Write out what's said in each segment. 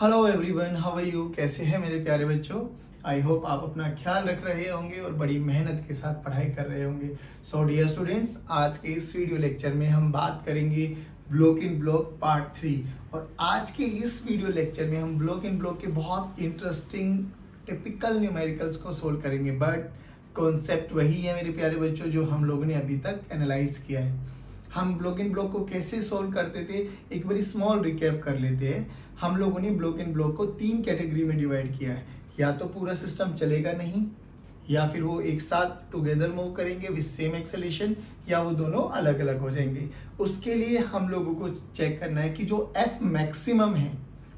Hello everyone, how are you? कैसे हैं मेरे प्यारे बच्चों? आई होप आप अपना ख्याल रख रहे होंगे और बड़ी मेहनत के साथ पढ़ाई कर रहे होंगे। सो डियर स्टूडेंट्स, आज के इस वीडियो लेक्चर में हम बात करेंगे ब्लॉक इन ब्लॉक पार्ट 3। और आज के इस वीडियो लेक्चर में हम ब्लॉक इन ब्लॉक के बहुत इंटरेस्टिंग टिपिकल न्यूमेरिकल्स को सोल्व करेंगे। बट कॉन्सेप्ट वही है मेरे प्यारे बच्चों जो हम लोगों ने अभी तक एनालाइज किया है। हम ब्लॉक इन ब्लॉक को कैसे सोल्व करते थे, एक बारी स्मॉल रिकैप कर लेते हैं। हम लोगों ने ब्लॉक इन ब्लॉक को 3 कैटेगरी में डिवाइड किया है। या तो पूरा सिस्टम चलेगा नहीं, या फिर वो एक साथ टुगेदर मूव करेंगे विद सेम एक्सेलेरेशन, या वो दोनों अलग अलग हो जाएंगे। उसके लिए हम लोगों को चेक करना है कि जो एफ मैक्सिमम है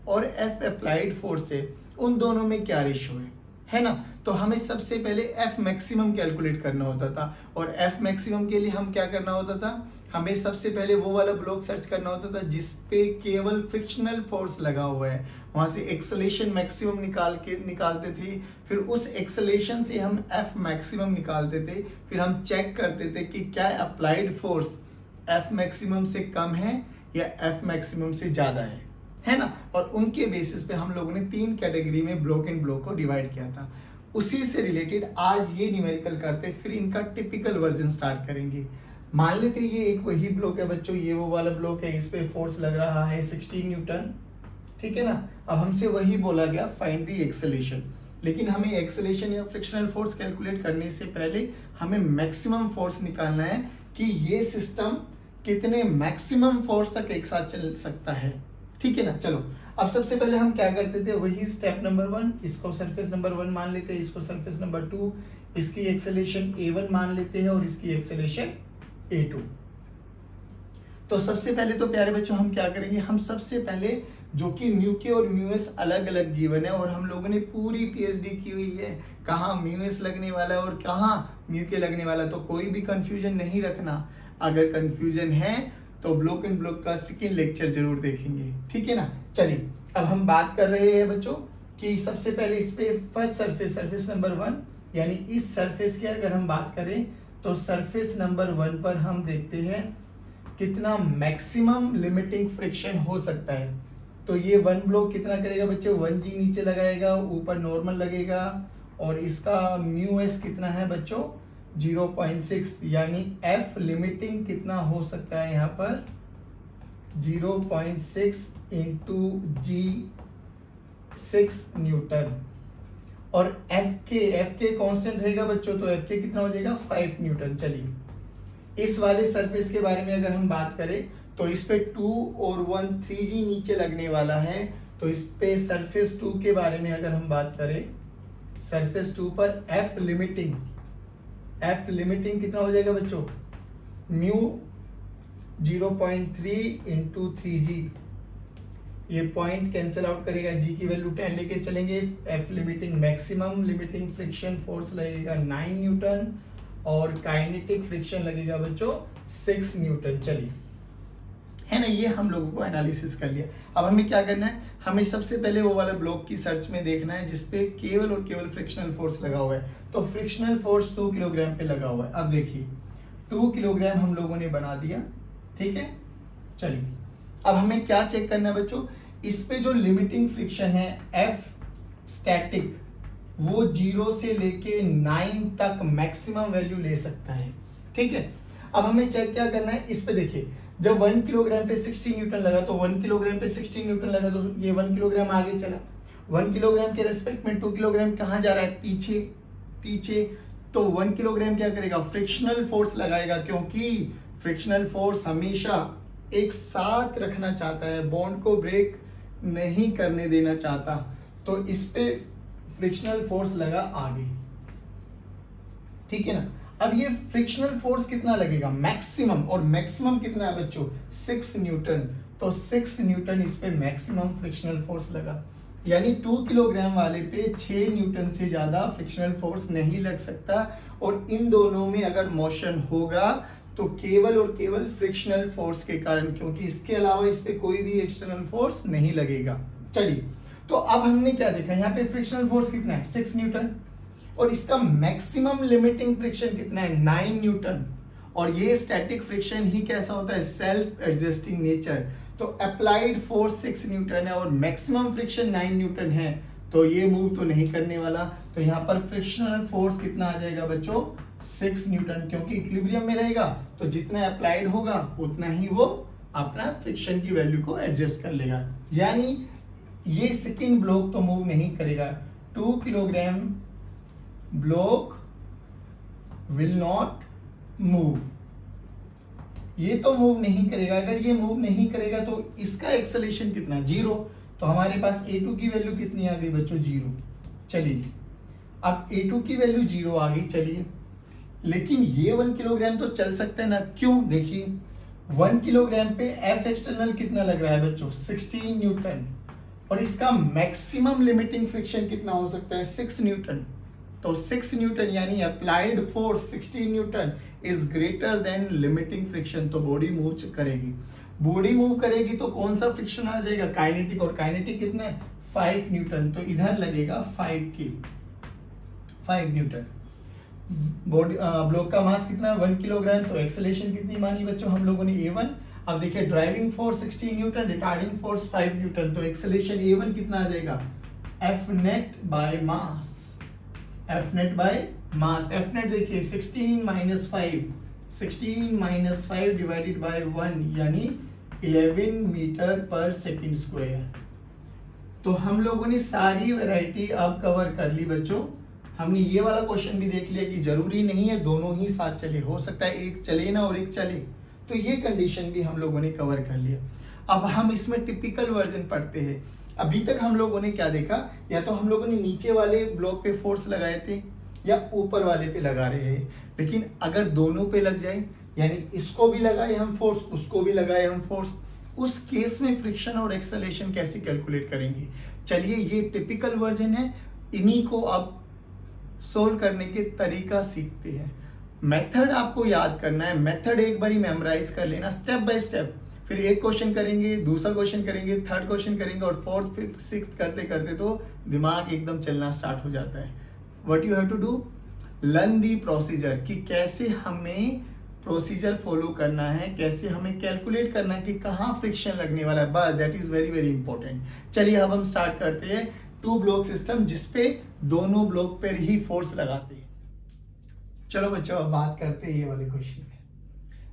और एफ अप्लाइड फोर्स है उन दोनों में क्या रेशियो है ना। तो हमें सबसे पहले एफ मैक्सिमम कैलकुलेट करना होता था। और एफ मैक्सिमम के लिए हम क्या करना होता था, हमें सबसे पहले वो वाला ब्लॉक सर्च करना होता था जिसपे केवल फ्रिक्शनल फोर्स लगा हुआ है। वहां से एक्सेलेरेशन मैक्सिमम निकालते थे। फिर उस एक्सेलेरेशन से हम एफ मैक्सिमम निकालते थे। फिर हम चेक करते थे कि क्या अप्लाइड फोर्स एफ मैक्सिमम से कम है या एफ मैक्सिमम से ज्यादा है ना। और उनके बेसिस पे हम लोगों ने 3 कैटेगरी में ब्लॉक इन ब्लॉक को डिवाइड किया था। उसी से रिलेटेड आज ये न्यूमेरिकल करते, फिर इनका टिपिकल वर्जन स्टार्ट करेंगे। मान लेते ये एक वही ब्लॉक है बच्चों, ये वो वाला ब्लॉक है, इस पे फोर्स लग रहा है 16 न्यूटन, ठीक है ना। अब हमसे वही बोला गया फाइंड दी एक्सेलेरेशन। लेकिन हमें एक्सेलेरेशन या फ्रिक्शनल फोर्स कैलकुलेट करने से पहले हमें मैक्सिमम फोर्स निकालना है कि ये सिस्टम कितने मैक्सिमम फोर्स तक एक साथ चल सकता है, ठीक है ना। चलो अब सबसे पहले हम क्या करते थे, वही स्टेप नंबर 1, इसको सरफेस नंबर 1 मान लेते हैं, इसको सरफेस नंबर 2, इसकी एक्सेलेरेशन A1 मान लेते हैं और इसकी एक्सेलेरेशन A2। तो सबसे पहले तो प्यारे बच्चों हम क्या करेंगे, हम सबसे पहले जो कि म्यू के और म्यू एस अलग अलग गिवन है और हम लोगों ने पूरी पीएचडी की हुई है, कहाँ म्यू एस लगने वाला है और कहाँ म्यू के लगने वाला, तो कोई भी कंफ्यूजन नहीं रखना। अगर कंफ्यूजन है तो ब्लॉक इन ब्लॉक का सेकंड लेक्चर जरूर देखेंगे, ठीक है ना। चलिए अब हम बात कर रहे हैं बच्चों कि सबसे पहले इस पे फर्स्ट सरफेस नंबर 1, यानी इस सरफेस की अगर हम बात करें तो सरफेस नंबर 1 पर हम देखते हैं कितना मैक्सिमम लिमिटिंग फ्रिक्शन हो सकता है। तो ये 1 ब्लॉक कितना करेगा बच्चों, 1G नीचे लगाएगा, ऊपर नॉर्मल लगेगा और इसका म्यू एस कितना है बच्चों 0.6, यानी एफ लिमिटिंग कितना हो सकता है यहाँ पर 0.6 इंटू G6 न्यूटन। और एफ के कांस्टेंट रहेगा बच्चों, तो एफ के कितना हो जाएगा 5 न्यूटन। चलिए इस वाले सरफेस के बारे में अगर हम बात करें तो इस पे 2 और 1 3G नीचे लगने वाला है। तो इस पे सरफेस 2 के बारे में अगर हम बात करें, सरफेस 2 पर एफ लिमिटिंग कितना हो जाएगा बच्चों, म्यू 0.3 इंटू 3G, ये पॉइंट कैंसिल आउट करेगा, जी की वैल्यू 10 लेके चलेंगे। F limiting maximum limiting friction force लगेगा 9 न्यूटन और काइनेटिक फ्रिक्शन लगेगा बच्चों 6 न्यूटन। चलिए है ना, ये हम लोगों को एनालिसिस कर लिया। अब हमें क्या करना है, हमें सबसे पहले वो वाला ब्लॉक की सर्च में देखना है जिसपे केवल और केवल फ्रिक्शनल फोर्स लगा हुआ है। तो फ्रिक्शनल फोर्स 2 किलोग्राम पे लगा हुआ है। अब देखिए 2 किलोग्राम हम लोगों ने बना दिया, ठीक है। चलिए अब हमें क्या चेक करना है बच्चों, इस पे जो लिमिटिंग फ्रिक्शन है एफ स्टैटिक, वो 0 से लेके 9 तक मैक्सिमम वैल्यू ले सकता है, ठीक है। अब हमें चेक क्या करना है, इस पे देखिए जब 1 किलोग्राम पे 16 न्यूटन लगा, तो 1 किलोग्राम पे 16 न्यूटन लगा तो ये 1 किलोग्राम आगे चला। 1 किलोग्राम के रेस्पेक्ट में 2 किलोग्राम कहाँ जा रहा है, पीछे। तो 1 किलोग्राम क्या करेगा, फ्रिक्शनल फोर्स लगाएगा, क्योंकि फ्रिक्शनल फोर्स हमेशा एक साथ रखना चाहता है, बॉन्ड को ब्रेक नहीं करने देना चाहता। तो इस पे फ्रिक्शनल फोर्स लगा आगे, ठीक है ना। अब ये फ्रिक्शनल फोर्स कितना लगेगा मैक्सिमम, और मैक्सिमम कितना है बच्चों 6 न्यूटन। तो 6 न्यूटन इस पे मैक्सिमम फ्रिक्शनल फोर्स लगा, यानी 2 किलोग्राम वाले पे 6 न्यूटन से ज्यादा फ्रिक्शनल फोर्स नहीं लग सकता। और इन दोनों में अगर मोशन होगा तो केवल और केवल फ्रिक्शनल फोर्स के कारण, क्योंकि इसके अलावा इस पे कोई भी एक्सटर्नल फोर्स नहीं लगेगा। चलिए तो अब हमने क्या देखा, यहाँ पे फ्रिक्शनल फोर्स कितना है 6 न्यूटन और इसका मैक्सिमम लिमिटिंग फ्रिक्शन कितना है 9 न्यूटन। और ये स्टैटिक फ्रिक्शन ही कैसा होता है, सेल्फ एडजस्टिंग नेचर। तो अप्लाइड फोर्स 6 न्यूटन है और मैक्सिमम फ्रिक्शन 9 न्यूटन है, तो ये मूव तो नहीं करने वाला। तो यहाँ पर फ्रिक्शनल फोर्स कितना आ जाएगा बच्चों, 6 न्यूटन, क्योंकि इक्विलिब्रियम में रहेगा तो जितना अप्लाइड होगा उतना ही वो अपना फ्रिक्शन की वैल्यू को एडजस्ट कर लेगा। यानी ये सेकंड ब्लॉक तो मूव नहीं करेगा। 2 kilogram block will not move, ये तो मूव नहीं करेगा। अगर ये मूव नहीं करेगा तो इसका एक्सेलरेशन कितना, 0। तो हमारे पास A2 की वैल्यू कितनी आ गई बच्चों, 0। चलिए अब A2 की वैल्यू 0 आ गई, चलिए लेकिन ये 1 किलोग्राम तो चल सकता है ना, क्यों, देखिए 1 किलोग्राम पे F एक्सटर्नल कितना लग रहा है बच्चों, 16 न्यूटन, और इसका मैक्सिमम लिमिटिंग फ्रिक्शन कितना हो सकता है, 6 न्यूटन। तो 6 न्यूटन यानी applied force 16 Newton is greater than limiting friction, तो बॉडी मूव करेगी। बॉडी मूव करेगी तो कौन सा फ्रिक्शन आ जाएगा, काइनेटिक, और काइनेटिक कितना है, 5 न्यूटन, तो इधर लगेगा 5 न्यूटन। बॉडी ब्लॉक का मास कितना है, 1 किलोग्राम, तो एक्सेलरेशन कितनी मानी बच्चों हम लोगों ने, A1। अब देखिए driving force 16 Newton, retarding force 5 Newton, तो एक्सेलरेशन A1 कितना आ जाएगा, F net by mass, F net by mass. F net देखिए 16 माइनस 5 डिवाइडेड बाय 1 यानी 11 मीटर पर सेकंड स्क्वायर। तो हम लोगों ने सारी वैरायटी अब कवर कर ली बच्चों। हमने ये वाला क्वेश्चन भी देख लिया कि जरूरी नहीं है दोनों ही साथ चले, हो सकता है एक चले ना और एक चले, तो ये कंडीशन भी हम लोगों ने कवर कर लिया। अब हम इसमें टिपिकल वर्जन पढ़ते हैं। अभी तक हम लोगों ने क्या देखा, या तो हम लोगों ने नीचे वाले ब्लॉक पे फोर्स लगाए थे या ऊपर वाले पे लगा रहे हैं, लेकिन अगर दोनों पे लग जाए, यानी इसको भी लगाए हम फोर्स, उसको भी लगाए हम फोर्स, उस केस में फ्रिक्शन और एक्सेलरेशन कैसे कैलकुलेट करेंगे। चलिए ये टिपिकल वर्जन है, इन्हीं को अब सोल्व करने के तरीका सीखते हैं। मेथड आपको याद करना है, मेथड एक बारी मेमोराइज कर लेना स्टेप बाय स्टेप, फिर एक क्वेश्चन करेंगे, दूसरा क्वेश्चन करेंगे, थर्ड क्वेश्चन करेंगे, और फोर्थ फिफ्थ सिक्स्थ करते करते तो दिमाग एकदम चलना स्टार्ट हो जाता है। What you have to do, learn the procedure, कि कैसे हमें प्रोसीजर फॉलो करना है, कैसे हमें कैलकुलेट करना है कि कहाँ फ्रिक्शन लगने वाला है, बस that is very very important. चलिए अब हम स्टार्ट करते हैं 2 ब्लॉक सिस्टम, जिसपे दोनों ब्लॉक पर ही फोर्स लगाते हैं। चलो बच्चों अब बात करते हैं ये वाले क्वेश्चन में।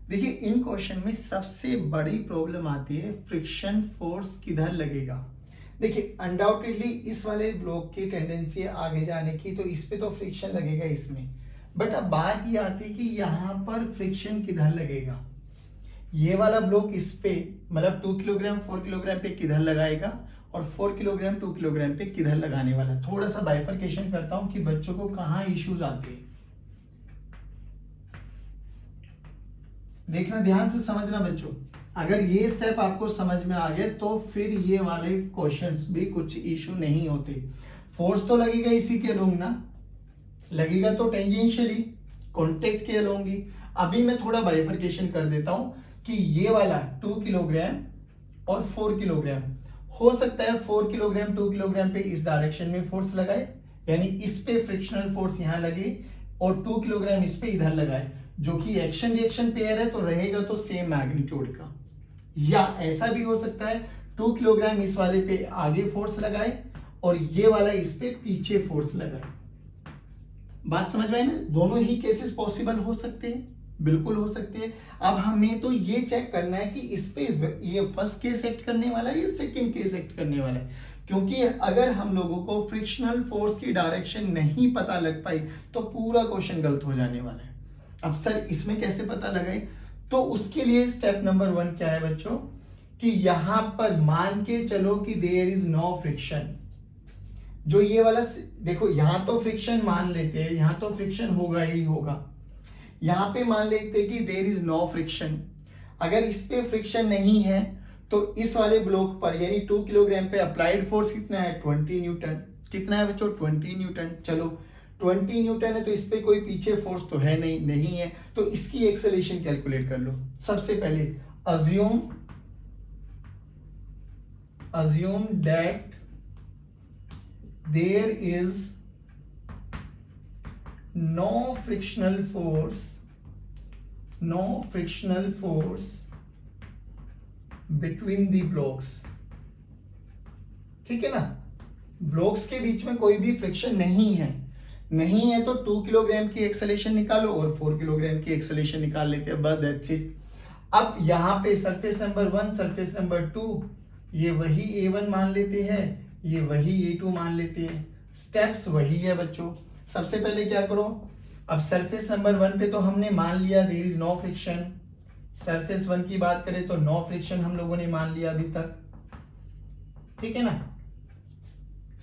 देखिए इन क्वेश्चन में सबसे बड़ी प्रॉब्लम आती है फ्रिक्शन फोर्स किधर लगेगा। देखिए अनडाउटेडली इस वाले ब्लॉक की टेंडेंसी है आगे जाने की, तो इस पे तो फ्रिक्शन लगेगा इसमें, बट अब बात ये आती है कि यहाँ पर फ्रिक्शन किधर लगेगा। ये वाला ब्लॉक इस पे मतलब 2 किलोग्राम 4 किलोग्राम पे किधर लगाएगा, और 4 किलोग्राम 2 किलोग्राम पे किधर लगाने वाला है। थोड़ा सा बाइफरकेशन करता हूं कि बच्चों को कहाँ इश्यूज आते हैं, देखना ध्यान से समझना बच्चों। अगर ये स्टेप आपको समझ में आ गया तो फिर ये वाले क्वेश्चंस भी कुछ इशू नहीं होते। फोर्स तो लगेगा इसी के अलोंग ना, लगेगा तो टेंजेंशियली कॉन्टेक्ट के अलोंग ही। अभी मैं थोड़ा बाइफरकेशन कर देता हूं कि ये वाला 2 किलोग्राम और 4 किलोग्राम, हो सकता है 4 किलोग्राम 2 किलोग्राम पे इस डायरेक्शन में फोर्स लगाए, यानी इस पे फ्रिक्शनल फोर्स यहां लगे, और 2 किलोग्राम इस पे इधर लगाए, जो कि एक्शन रिएक्शन पेयर है तो रहेगा तो सेम मैग्नीट्यूड का। या ऐसा भी हो सकता है 2 किलोग्राम इस वाले पे आगे फोर्स लगाए और ये वाला इस पे पीछे फोर्स लगाए। बात समझ में आई ना, दोनों ही केसेस पॉसिबल हो सकते हैं, बिल्कुल हो सकते हैं। अब हमें तो ये चेक करना है कि इस पे ये फर्स्ट केस एक्ट करने वाला है या सेकंड केस एक्ट करने वाला है, क्योंकि अगर हम लोगों को फ्रिक्शनल फोर्स की डायरेक्शन नहीं पता लग पाई तो पूरा क्वेश्चन गलत हो जाने वाला है। अब सर इसमें कैसे पता लगाए, तो उसके लिए स्टेप नंबर 1 क्या है बच्चों, कि यहां पर मान के चलो कि देयर इज नो फ्रिक्शन। जो ये वाला देखो, यहां तो फ्रिक्शन मान लेते हैं, यहां तो फ्रिक्शन होगा ही होगा, यहां पे मान लेते हैं कि देयर इज नो फ्रिक्शन। अगर इस पे फ्रिक्शन नहीं है तो इस वाले ब्लॉक पर यानी 2 किलोग्राम पे अप्लाइड फोर्स कितना है, 20 न्यूटन। कितना है बच्चों, 20 न्यूटन। चलो 20 न्यूटन है तो इस पे कोई पीछे फोर्स तो है नहीं है, तो इसकी एक्सेलरेशन कैलकुलेट कर लो। सबसे पहले assume that there is no frictional force between the blocks, ठीक है ना। ब्लॉक्स के बीच में कोई भी फ्रिक्शन नहीं है तो 2 किलोग्राम की एक्सेलेरेशन निकालो और 4 किलोग्राम की एक्सेलेरेशन निकाल लेते हैं, बस दैट्स इट। अब यहाँ पे सरफेस नंबर 1, सरफेस नंबर 2, ये वही A1 मान लेते हैं, ये वही A2 मान लेते हैं। स्टेप्स वही है बच्चों। सबसे पहले क्या करो, अब सरफेस नंबर 1 पे तो हमने मान लिया there is no friction. Surface 1 की बात करें तो नो फ्रिक्शन हम लोगों ने मान लिया अभी तक, ठीक है ना।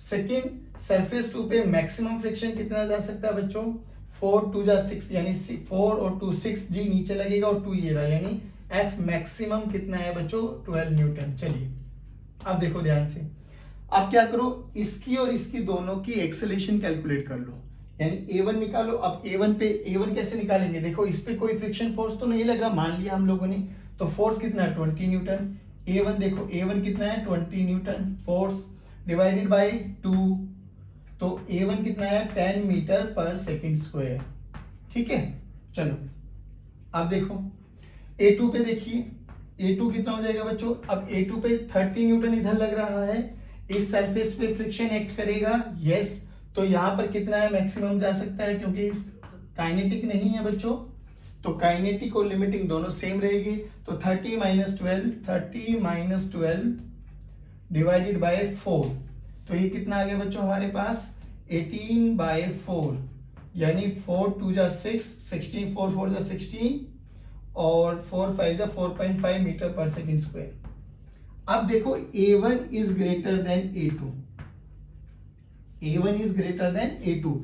सेकेंड, सरफेस 2 पे मैक्सिमम फ्रिक्शन कितना जा सकता है बच्चों, 4 2 जा 6, यानी 4 और 2 6 जी नीचे लगेगा और 2 ये रहा, यानी F मैक्सिमम कितना है बच्चों, 12 न्यूटन। चलिए अब देखो ध्यान से, अब क्या करो, इसकी और इसकी दोनों की एक्सेलेरेशन कैलकुलेट कर लो, यानी A1 निकालो। अब A1 कैसे निकालेंगे, देखो इस पे कोई फ्रिक्शन फोर्स तो नहीं लग रहा, मान लिया हम लोगों ने, तो फोर्स कितना है 20 न्यूटन। A1 देखो, A1 कितना है 20 न्यूटन, फोर्स डिवाइडेड बाय 2, तो A1 कितना है 10 मीटर पर सेकेंड स्क्वायर, ठीक है। चलो अब देखो A2 पे देखिए, A2 कितना हो जाएगा बच्चों, अब A2 पे 30 न्यूटन इधर लग रहा है, इस सरफेस पे फ्रिक्शन एक्ट करेगा, यस, तो यहां पर कितना है मैक्सिमम जा सकता है, क्योंकि काइनेटिक नहीं है बच्चों, तो काइनेटिक और लिमिटिंग दोनों सेम रहेगी, तो 30 माइनस 12 डिवाइडेड बाय 4, तो ये कितना आ गया बच्चों हमारे पास 18/4, यानी 4 2 जा 6, 16 4 4 जा 16 और 4 5 जा 4.5 मीटर पर सेकेंड स्क्वायर। अब देखो A1 is greater than A2, A1 is greater than A2,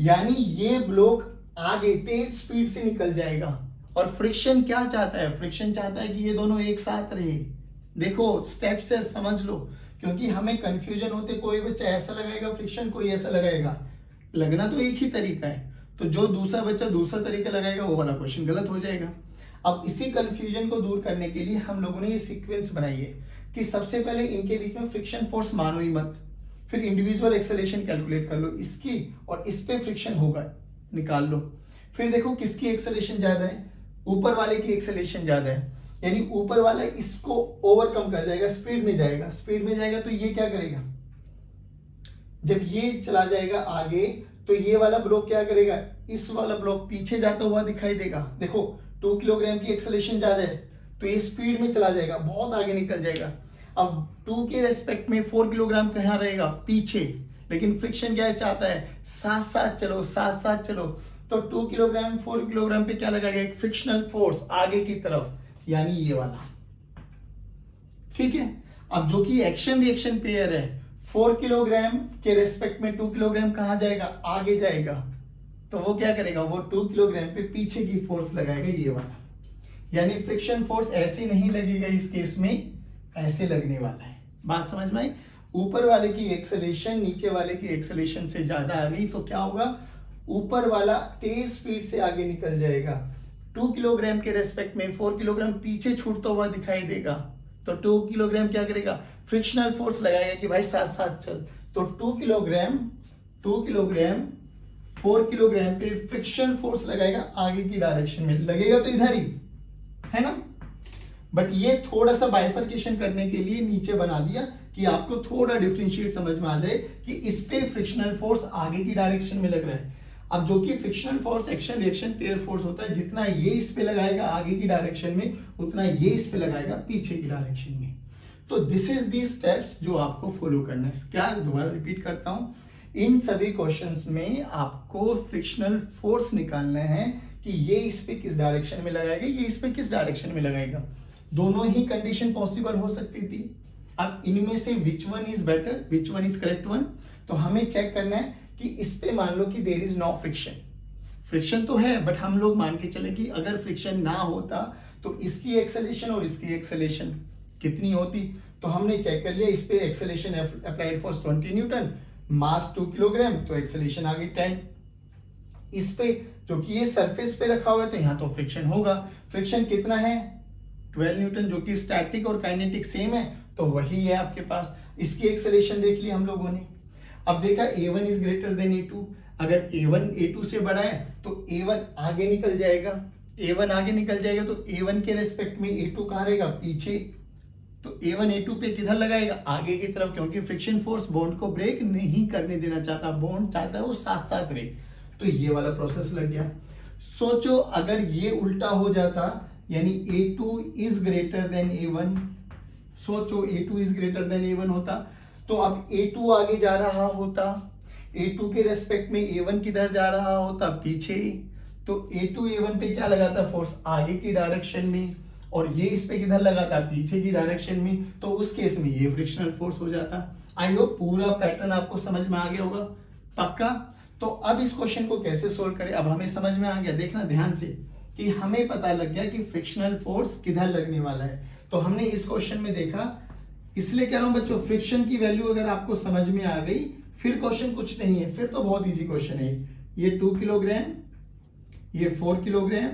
यानी ये ब्लॉक आगे तेज स्पीड से निकल जाएगा। और फ्रिक्शन क्या चाहता है, फ्रिक्शन चाहता है कि ये दोनों एक साथ रहे। देखो स्टेप से समझ लो, क्योंकि हमें कंफ्यूजन होते, कोई बच्चा ऐसा लगाएगा फ्रिक्शन, कोई ऐसा लगाएगा, लगना तो एक ही तरीका है, तो जो दूसरा बच्चा दूसरा तरीका लगाएगा वो वाला क्वेश्चन गलत हो जाएगा। अब इसी कंफ्यूजन को दूर करने के लिए हम लोगों ने ये सीक्वेंस बनाई है कि सबसे पहले इनके बीच में फ्रिक्शन फोर्स मानो ही मत, फिर इंडिविजुअल एक्सेलरेशन कैलकुलेट कर लो, इसकी और इस पे फ्रिक्शन होगा निकाल लो, फिर देखो किसकी एक्सेलरेशन ज्यादा है, ऊपर वाले की एक्सेलरेशन ज्यादा है, यानी ऊपर वाला इसको ओवरकम कर जाएगा, स्पीड में जाएगा, तो ये क्या करेगा, जब ये चला जाएगा आगे तो ये वाला ब्लॉक क्या करेगा, इस वाला ब्लॉक पीछे जाता हुआ दिखाई देगा। देखो 2 किलोग्राम की एक्सेलरेशन ज्यादा है तो ये स्पीड में चला जाएगा, बहुत आगे निकल जाएगा। अब 2 के रेस्पेक्ट में 4 किलोग्राम कहाँ रहेगा, पीछे, लेकिन फ्रिक्शन क्या चाहता है, साथ साथ चलो, तो 2 किलोग्राम 4 किलोग्राम पे क्या लगाएगा, एक फ्रिक्शनल फोर्स आगे की तरफ, यानी ये वाला, ठीक है। अब जो कि एक्शन रिएक्शन पेयर है, 4 किलोग्राम के रेस्पेक्ट में 2 किलोग्राम कहां जाएगा, आगे जाएगा, तो वो क्या करेगा, वो 2 किलोग्राम पे पीछे की फोर्स लगाएगा, ये वाला, यानी फ्रिक्शन फोर्स ऐसे नहीं लगेगा इस केस में, ऐसे लगने वाला है। बात समझ में आई, ऊपर वाले की एक्सेलरेशन नीचे वाले की एक्सेलरेशन से ज्यादा आ गई तो क्या होगा, ऊपर वाला तेज स्पीड से आगे निकल जाएगा, 2 किलोग्राम के रेस्पेक्ट में 4 किलोग्राम पीछे छूटता हुआ दिखाई देगा, तो 2 किलोग्राम क्या करेगा, फ्रिक्शनल फोर्स लगाएगा कि भाई साथ साथ चल, तो 2 किलोग्राम 4 किलोग्राम पे फ्रिक्शन फोर्स लगाएगा आगे की डायरेक्शन में, लगेगा तो इधर ही है ना, बट ये थोड़ा सा बाइफर्केशन करने के लिए नीचे बना दिया कि आपको थोड़ा डिफरेंशिएट समझ में आ जाए कि इस पे फ्रिक्शनल फोर्स आगे की डायरेक्शन में लग रहा है। अब जो कि frictional force action reaction pair force होता है, जितना ये इस पे लगाएगा आगे की डायरेक्शन में, उतना ये इस पे लगाएगा पीछे की डायरेक्शन में। तो दिस इज दी स्टेप्स जो आपको फॉलो करना है। क्या दोबारा रिपीट करता हूं, इन सभी क्वेश्चंस में आपको फ्रिक्शनल फोर्स निकालना है कि ये इस पे किस डायरेक्शन में लगाएगा, ये इस पे किस डायरेक्शन में लगाएगा। दोनों ही कंडीशन पॉसिबल हो सकती थी। अब इनमें से which one is better, which one is correct one, तो हमें चेक करना है कि इस पे मान लो कि there is no friction, friction तो है बट हम लोग मान के चले कि अगर फ्रिक्शन ना होता तो इसकी एक्सेलरेशन और इसकी एक्सेलरेशन कितनी होती, तो हमने चेक कर लिया, इस पे एक्सेलरेशन अप्लाइड फोर्स 20 न्यूटन, मास 2 किलोग्राम, तो एक्सेलरेशन आ गई 10। इस पे जो कि ये सरफेस पे रखा हुआ है तो यहाँ तो फ्रिक्शन होगा, फ्रिक्शन कितना है 12 न्यूटन, जो कि स्टैटिक और काइनेटिक सेम है तो वही है आपके पास। इसकी एक्सेलरेशन देख ली हम लोगों ने। अब देखा A1 is greater than A2, अगर A1 A2 से बड़ा है तो A1 आगे निकल जाएगा, A1 आगे निकल जाएगा तो A1 के रेस्पेक्ट में A2 कहाँ रहेगा, पीछे, तो A1 A2 पे किधर लगाएगा, आगे की तरफ, क्योंकि फ्रिक्शन फोर्स बॉन्ड को ब्रेक नहीं करने देना चाहता, बॉन्ड चाहता है वो साथ साथ रहे। तो ये वाला प्रोसेस लग गया। सोचो अगर ये उल्टा हो जाता, यानी A2 is greater than A1, सोचो A2 is greater than A1 होता, तो अब A2 आगे जा रहा होता, A2 के रेस्पेक्ट में A1 किधर जा रहा होता, पीछे। तो A2 A1 पे क्या लगाता, फोर्स आगे की डायरेक्शन में, और ये इस पे किधर लगाता, पीछे की डायरेक्शन में। तो उस केस में ये फ्रिक्शनल फोर्स हो जाता। आई होप पूरा पैटर्न आपको समझ में आ गया होगा, पक्का। तो अब इस क्वेश्चन को कैसे सोल्व करें, अब हमें समझ में आ गया, देखना ध्यान से, कि हमें पता लग गया कि फ्रिक्शनल फोर्स किधर लगने वाला है। तो हमने इस क्वेश्चन में देखा, इसलिए कह रहा हूं बच्चों, फ्रिक्शन की वैल्यू अगर आपको समझ में आ गई, फिर क्वेश्चन कुछ नहीं है, फिर तो बहुत इजी क्वेश्चन है। ये 2 किलोग्राम, ये 4 किलोग्राम,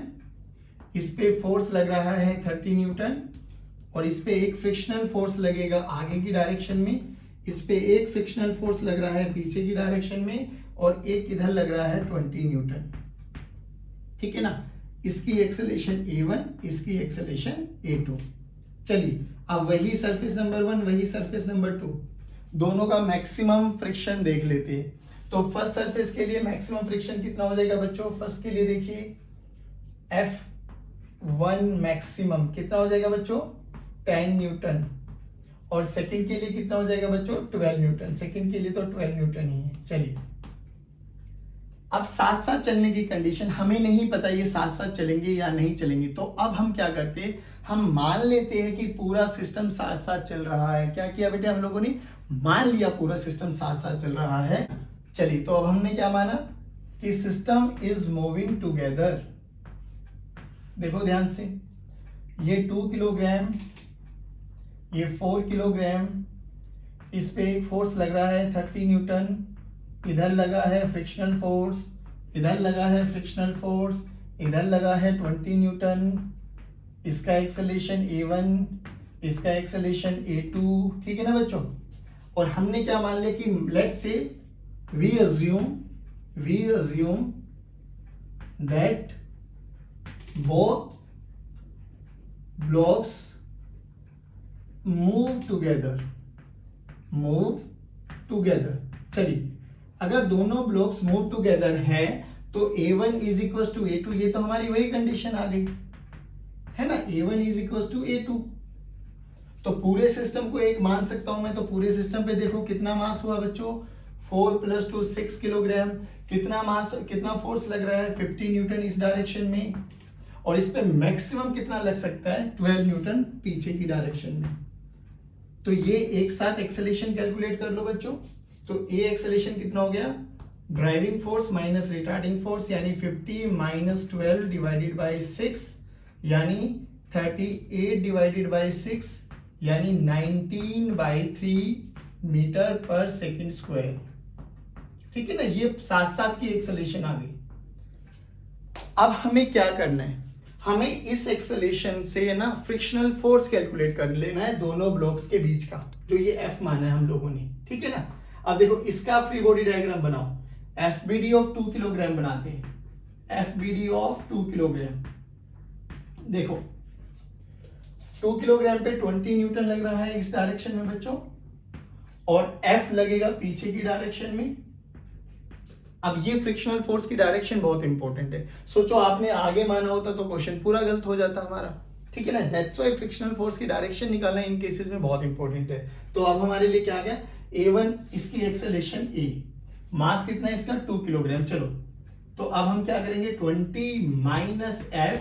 इस पे फोर्स लग रहा है 30 न्यूटन, और इस पे एक फ्रिक्शनल फोर्स लगेगा आगे की डायरेक्शन में, इस पे एक फ्रिक्शनल फोर्स लग रहा है पीछे की डायरेक्शन में, और एक इधर लग रहा है 20 न्यूटन। ठीक है ना, इसकी एक्सेलेरेशन A1, इसकी एक्सेलेरेशन A2। चलिए अब वही सरफेस नंबर 1, वही सरफेस नंबर 2, दोनों का मैक्सिमम फ्रिक्शन देख लेते हैं। तो फर्स्ट सरफेस के लिए मैक्सिमम फ्रिक्शन कितना हो जाएगा बच्चों, फर्स्ट के लिए देखिए F1 मैक्सिमम कितना हो जाएगा बच्चों, 10 न्यूटन, और सेकंड के लिए कितना हो जाएगा बच्चों, 12 न्यूटन। सेकंड के लिए तो 12 न्यूटन ही है। चलिए अब साथ साथ चलने की कंडीशन हमें नहीं पता, ये साथ साथ चलेंगे या नहीं चलेंगे। तो अब हम क्या करते हैं, हम मान लेते हैं कि पूरा सिस्टम साथ साथ चल रहा है। क्या किया बेटे, हम लोगों ने मान लिया पूरा सिस्टम साथ साथ चल रहा है। चलिए तो अब हमने क्या माना कि सिस्टम इज मूविंग टुगेदर। देखो ध्यान से, ये 2 किलोग्राम, ये 4 किलोग्राम, इस पे एक फोर्स लग रहा है 30 न्यूटन, इधर लगा है फ्रिक्शनल फोर्स, इधर लगा है फ्रिक्शनल फोर्स, इधर लगा है 20 न्यूटन, इसका एक्सेलेरेशन A1, इसका एक्सेलेरेशन A2। ठीक है ना बच्चों, और हमने क्या मान लिया कि let's say we assume that both blocks move together। चलिए अगर दोनों ब्लॉक्स मूव टुगेदर है तो A1 is equal to A2, ये तो हमारी वही कंडीशन आ गई है ना, A1 is equal to A2। तो पूरे सिस्टम को एक मान सकता हूं मैं, तो पूरे सिस्टम पे देखो कितना मास हुआ बच्चों, 4 + 2 6 किलोग्राम। कितना मास, कितना फोर्स लग रहा है, 50 न्यूटन इस डायरेक्शन में, और इस पे मैक्सिमम कितना लग सकता है, 12 न्यूटन पीछे की डायरेक्शन में। तो ये एक साथ एक्सेलेरेशन कैलकुलेट कर लो बच्चों। तो ए एक्सेलेरेशन कितना हो गया, driving force minus retarding force, यानी 50 - 12 डिवाइडेड बाय 6, यानी 38 डिवाइडेड बाय 6, यानी 19/3 मीटर पर सेकंड स्क्वायर। ठीक है ना, ये साथ साथ की एक्सेलेरेशन आ गई। अब हमें क्या करना है, हमें इस एक्सेलेरेशन से ना फ्रिक्शनल फोर्स कैलकुलेट कर लेना है दोनों ब्लॉक्स के बीच का, जो ये F माना है हम लोगों ने। ठीक है ना, अब देखो इसका फ्री बॉडी डायग्राम बनाओ, FBD ऑफ 2 किलोग्राम बनाते हैं, FBD ऑफ 2 किलोग्राम। देखो 2 किलोग्राम पे 20 न्यूटन लग रहा है इस डायरेक्शन में बच्चों, और F लगेगा पीछे की डायरेक्शन में। अब ये फ्रिक्शनल फोर्स की डायरेक्शन बहुत इंपॉर्टेंट है। सोचो आपने आगे माना होता तो क्वेश्चन पूरा गलत हो जाता हमारा। ठीक है ना, दैट्स व्हाई फ्रिक्शनल फोर्स की डायरेक्शन निकालना इन केसेस में बहुत इंपॉर्टेंट है। तो अब हमारे लिए क्या आ गया, A1 इसकी एक्सेलेरेशन A, मास कितना है इसका 2 किलोग्राम। चलो तो अब हम क्या करेंगे, 20 - F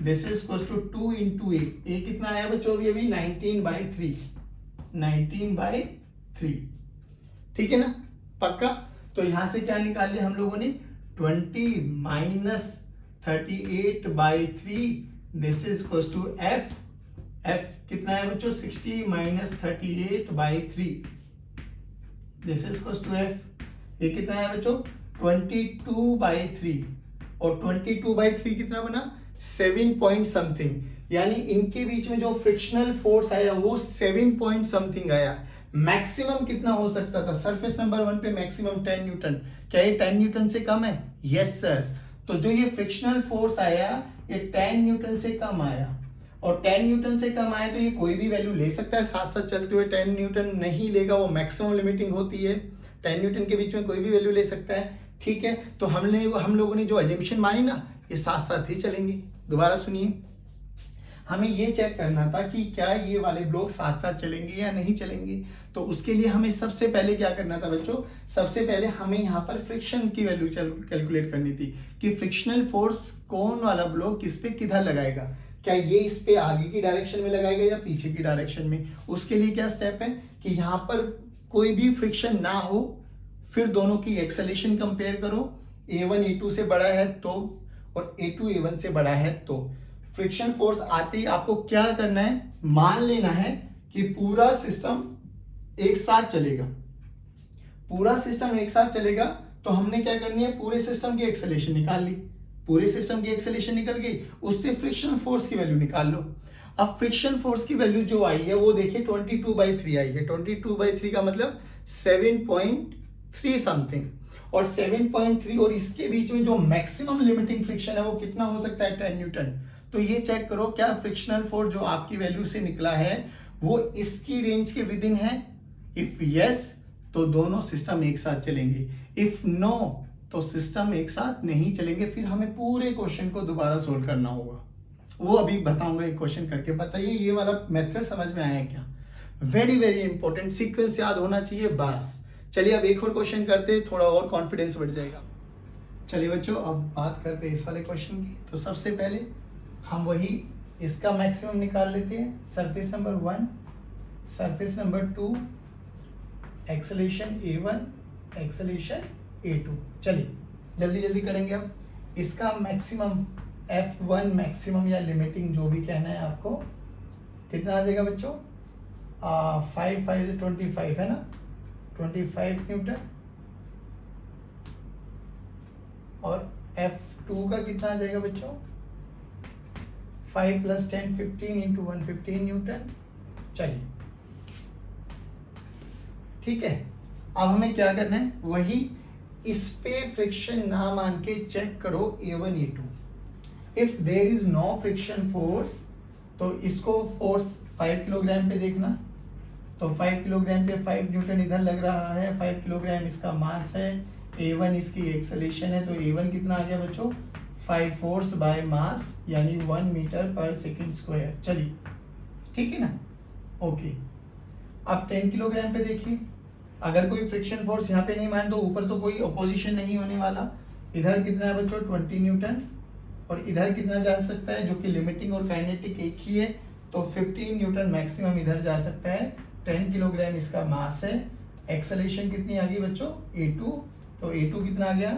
this is equal to 2 × A कितना आया बच्चों, अभी 19/3, 19/3। ठीक है ना, पक्का। तो यहां से क्या निकाल लिया हम लोगों ने, 20 - 38/3 this is equal to F कितना है बच्चों, 60 - 38/3 this is equal to F। ये कितना है बच्चों, 22/3, और 22/3 कितना बना, 7 पॉइंट समथिंग, यानी इनके बीच में जो फ्रिक्शनल फोर्स आया वो 7 पॉइंट समथिंग आया। मैक्सिमम कितना हो सकता था, सरफेस नंबर 1 पे मैक्सिमम 10 न्यूटन। क्या ये 10 न्यूटन से कम है, यस सर। तो जो ये फ्रिक्शनल फोर्स आया ये 10 न्यूटन से कम आया, और 10 न्यूटन से कम आए तो ये कोई भी वैल्यू ले सकता है साथ साथ चलते हुए। 10 न्यूटन नहीं लेगा, वो मैक्सिमम लिमिटिंग होती है। 10 न्यूटन के बीच में कोई भी वैल्यू ले सकता है, ठीक है। तो हम लोगों ने जो अजम्पशन मानी ना, ये साथ साथ ही चलेंगे। दोबारा सुनिए, हमें ये चेक करना था कि क्या ये वाले ब्लॉक साथ साथ चलेंगे या नहीं चलेंगे। तो उसके लिए हमें सबसे पहले क्या करना था बच्चों, सबसे पहले हमें यहाँ पर फ्रिक्शन की वैल्यू कैलकुलेट करनी थी कि फ्रिक्शनल फोर्स कौन वाला ब्लॉक किस पे किधर लगाएगा। क्या ये इस पे आगे की डायरेक्शन में लगाएगा या पीछे की डायरेक्शन में। उसके लिए क्या स्टेप है कि यहाँ पर कोई भी फ्रिक्शन ना हो, फिर दोनों की एक्सेलेरेशन कंपेयर करो। A1 A2 से बड़ा है तो, और A2 A1 से बड़ा है तो फ्रिक्शन फोर्स आते ही आपको क्या करना है, मान लेना है कि पूरा सिस्टम एक साथ चलेगा। पूरा सिस्टम एक साथ चलेगा तो हमने क्या करनी है, पूरे सिस्टम की एक्सेलेरेशन निकाल ली। पूरे सिस्टम की एक्सेलेरेशन निकल गई, उससे फ्रिक्शन फोर्स की वैल्यू निकाल लो। अब फ्रिक्शन फोर्स की वैल्यू जो आई है वो देखिए 22/3 आई है। 22/3 का मतलब 7.3 समथिंग, और 7.3 और इसके बीच में जो मैक्सिमम लिमिटिंग फ्रिक्शन है वो कितना हो सकता है, 10 न्यूटन। तो ये चेक करो क्या फ्रिक्शनल फोर्स जो आपकी वैल्यू से निकला है वो इसकी रेंज के विद इन है। इफ यस तो दोनों सिस्टम एक साथ चलेंगे, इफ नो तो सिस्टम एक साथ नहीं चलेंगे। फिर हमें पूरे क्वेश्चन को दोबारा सोल्व करना होगा, वो अभी बताऊंगा एक क्वेश्चन करके। बताइए ये वाला मेथड समझ में आया क्या। वेरी वेरी इंपॉर्टेंट, सीक्वेंस याद होना चाहिए बस। चलिए अब एक और क्वेश्चन करते, थोड़ा और कॉन्फिडेंस बढ़ जाएगा। चलिए बच्चों अब बात करते हैं इस वाले क्वेश्चन की। तो सबसे पहले हम वही इसका मैक्सिमम निकाल लेते हैं। Surface number 1, surface number 2, acceleration A1, acceleration A2। चलिए जल्दी जल्दी करेंगे। अब इसका मैक्सिमम F1 मैक्सिमम या लिमिटिंग जो भी कहना है आपको, कितना आ जाएगा बच्चों, 5 5 25 है ना, 25 न्यूटन। और F2 का कितना आ जाएगा बच्चों, 5 + 10 15 × 1 15 न्यूटन। चलिए ठीक है। अब हमें क्या करना है, वही इस पे फ्रिक्शन ना मान के चेक करो A1 A2। If there is no friction force तो इसको फोर्स 5 किलोग्राम पे देखना। तो 5 किलोग्राम पे 5 न्यूटन इधर लग रहा है, 5 किलोग्राम इसका मास है, A1 इसकी एक्सेलेरेशन है। तो A1 कितना आ गया बच्चों, 5 फोर्स बाय मास यानी 1 मीटर/सेकंड²। चलिए ठीक है ना, ओके। अब 10 किलोग्राम पे देखिए, अगर कोई फ्रिक्शन फोर्स यहाँ पे नहीं मान तो ऊपर तो कोई अपोजिशन नहीं होने वाला। इधर कितना है बच्चों, 20 न्यूटन, और इधर कितना जा सकता है, जो कि लिमिटिंग और काइनेटिक एक ही है, तो 15 न्यूटन मैक्सिमम इधर जा सकता है। 10 किलोग्राम इसका मास है। एक्सेलेरेशन कितनी आ गई बच्चों, A2। तो A2 कितना आ गया,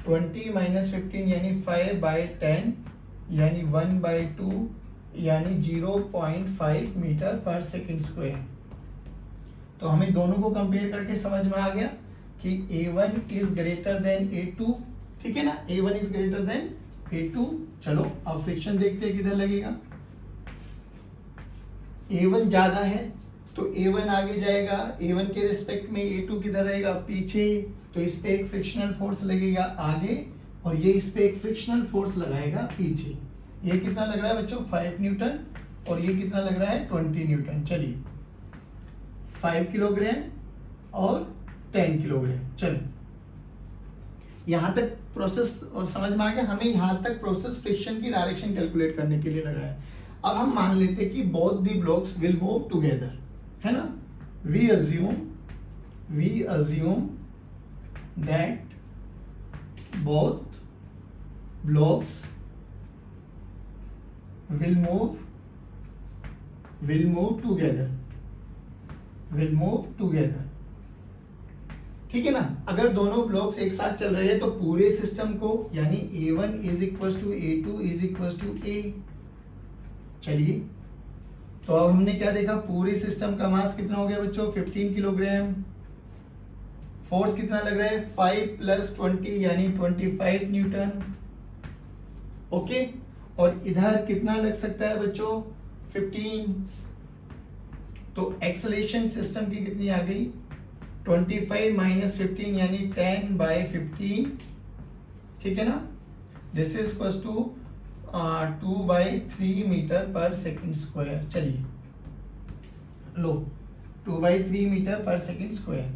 20 - 15 यानी 5/10 यानी 1/2 यानी 0.5 मीटर/सेकंड²। तो हमें दोनों को कंपेयर करके समझ में आ गया कि A1 is greater than A2, ठीक है ना, A1 is greater than A2। चलो अब फ्रिक्शन देखते हैं किधर लगेगा। A1 ज्यादा है तो A1 आगे जाएगा, A1 के रिस्पेक्ट में A2 किधर रहेगा, पीछे। तो इस पे एक फ्रिक्शनल फोर्स लगेगा आगे, और ये इस पे एक फ्रिक्शनल फोर्स लगाएगा पीछे। ये कितना लग रहा है बच्चों, 5 न्यूटन, और ये कितना लग रहा है, 20 न्यूटन। चलिए 5 किलोग्राम और 10 किलोग्राम। चलो यहां तक प्रोसेस समझ में आ गया। हमें यहां तक प्रोसेस फ्रिक्शन की डायरेक्शन कैलकुलेट करने के लिए लगा है। अब हम मान लेते कि both the blocks will move together, है ना। We assume that both blocks will move together, ठीक है ना। अगर दोनों ब्लॉक्स एक साथ चल रहे हैं तो पूरे सिस्टम को यानी A1 = A2 = A। चलिए तो अब हमने क्या देखा, पूरे सिस्टम का मास कितना हो गया बच्चों, 15 किलोग्राम। फोर्स कितना लग रहा है, 5 + 20 यानी 25 न्यूटन, ओके। और इधर कितना लग सकता है बच्चों, 15। तो एक्सेलेरेशन सिस्टम की कितनी आ गई, 25 - 15 यानी 10/15, ठीक है ना। This is equals to 2/3 metre पर सेकंड स्क्वायर। चलिए लो 2/3 मीटर पर सेकंड स्क्वायर।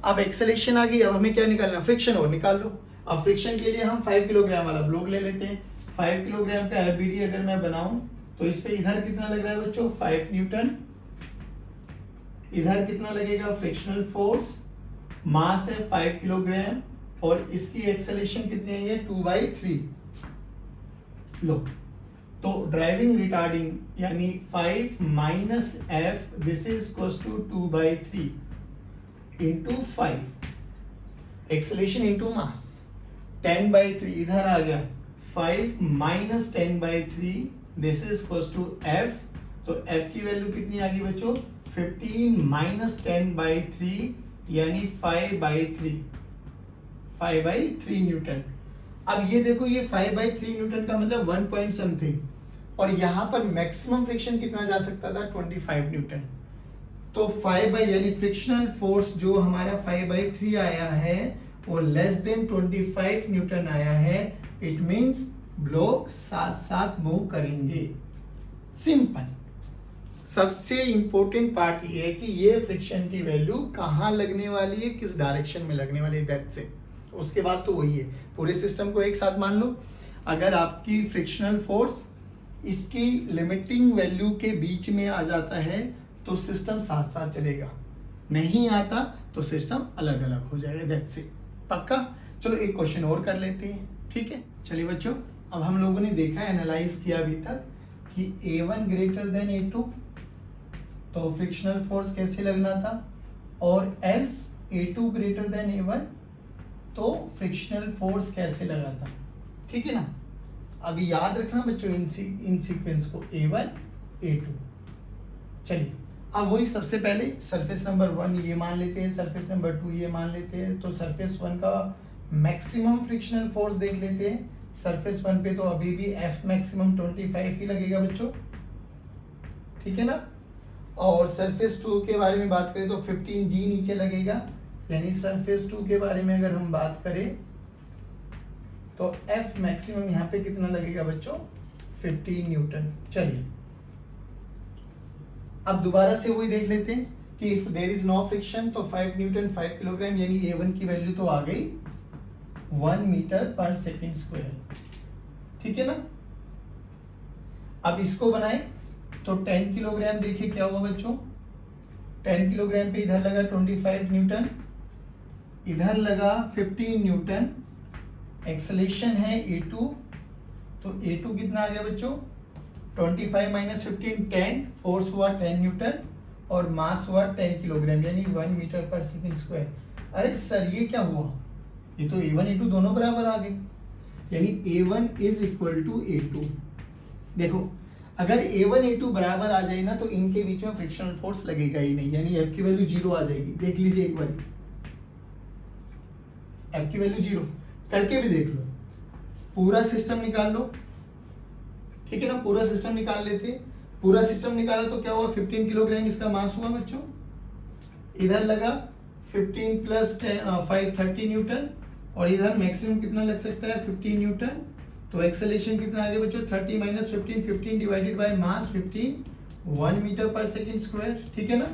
अब एक्सेलेरेशन आ गई, अब हमें क्या निकालना, फ्रिक्शन और निकाल लो। अब फ्रिक्शन के लिए हम 5 किलोग्राम वाला ब्लॉक ले लेते हैं। 5 किलोग्राम का एफबीडी अगर मैं बनाऊं तो इस पे इधर कितना लग रहा है बच्चों, 5 न्यूटन। इधर कितना लगेगा फ्रिक्शनल फोर्स, मास है 5 किलोग्राम और इसकी एक्सेलेरेशन कितनी है, ये 2/3। लो तो ड्राइविंग रिटार्डिंग यानी 5 minus F this is equals to 2/3 into 5 acceleration into mass 10/3 इधर आ गया 5 minus 10/3 this is equals to F. तो एफ की वैल्यू कितनी आ गई बच्चों, 15 माइनस 10/3 यानी 5/3 न्यूटन। अब ये देखो ये 5/3 न्यूटन का मतलब 1 पॉइंट समथिंग, और यहां पर मैक्सिमम फ्रिक्शन कितना जा सकता था, 25 न्यूटन। तो 5 यानी फ्रिक्शनल फोर्स जो हमारा 5/3 आया है वो लेस देन 25 न्यूटन आया है। इट मींस ब्लॉक साथ साथ मूव करेंगे। सिंपल। सबसे इंपॉर्टेंट पार्ट ये है कि ये फ्रिक्शन की वैल्यू कहां लगने वाली है, किस डायरेक्शन में लगने वाली है, दैट्स इट। उसके बाद तो वही है, पूरे सिस्टम को एक साथ मान लो। अगर आपकी फ्रिक्शनल फोर्स इसकी लिमिटिंग वैल्यू के बीच में आ जाता है तो सिस्टम साथ साथ चलेगा, नहीं आता तो सिस्टम अलग अलग हो जाएगा, दैट्स इट। पक्का। चलो एक क्वेश्चन और कर लेते हैं, ठीक है। चलिए बच्चों, अब हम लोगों ने देखा, एनालाइज किया अभी तक कि A1 ग्रेटर देन A2 तो फ्रिक्शनल फोर्स कैसे लगना था, और else A2 greater than A1 तो फ्रिक्शनल फोर्स कैसे लगा था, ठीक है ना। अभी याद रखना बच्चों इन सीक्वेंस को, A1 A2। चलिए अब वही सबसे पहले सरफेस नंबर 1 ये मान लेते हैं, सरफेस नंबर 2 ये मान लेते हैं। तो सरफेस 1 का मैक्सिमम फ्रिक्शनल फोर्स देख लेते हैं। सरफेस 1 पे तो अभी भी F मैक्सिमम 25 ही लगेगा बच्चों, ठीक है ना। और सरफेस 2 के बारे में बात करें तो 15G नीचे लगेगा, यानी सरफेस 2 के बारे में अगर हम बात करें तो F मैक्सिमम यहाँ पे कितना लगेगा बच्चों, 15 न्यूटन। चलिए अब दोबारा से वही देख लेते हैं कि if there is no friction तो 5 न्यूटन 5 किलोग्राम, यानी A1 की वैल्यू तो आ गई 1 मीटर पर सेकेंड स्क्वायर, ठीक है ना। अब इसको बनाए तो 10 किलोग्राम, देखिए क्या हुआ बच्चों, 10 किलोग्राम पे इधर लगा 25 न्यूटन, इधर लगा 15 न्यूटन। एक्सेलेरेशन है A2, तो A2 कितना आ गया बच्चों, 25 माइनस 15 10, फोर्स हुआ 10 न्यूटन और मास हुआ 10 किलोग्राम यानी 1 मीटर पर सेकेंड स्क्वायर। अरे सर ये क्या हुआ, ये तो A1 A2 दोनों बराबर आ गए, यानी A1 is equal to A2। देखो अगर A1 A2 बराबर आ जाए ना तो इनके बीच में फ्रिक्शनल फोर्स लगेगा ही नहीं, यानी F की वैल्यू 0 आ जाएगी। देख लीजिए एक बार, F की वैल्यू 0 करके भी देख लो, पूरा सिस्टम निकाल लो, ठीक है ना। पूरा सिस्टम निकाल लेते, पूरा सिस्टम निकाला तो क्या हुआ, 15 किलोग्राम इसका मास हुआ बच्चों। इधर लगा 15 प्लस 5 30 न्यूटन, और इधर मैक्सिमम कितना लग सकता है 15 न्यूटन। तो एक्सेलेरेशन कितना आ गया बच्चों, 30 minus 15 15 divided by mass 15 1 metre पर सेकेंड स्क्वायर, ठीक है ना।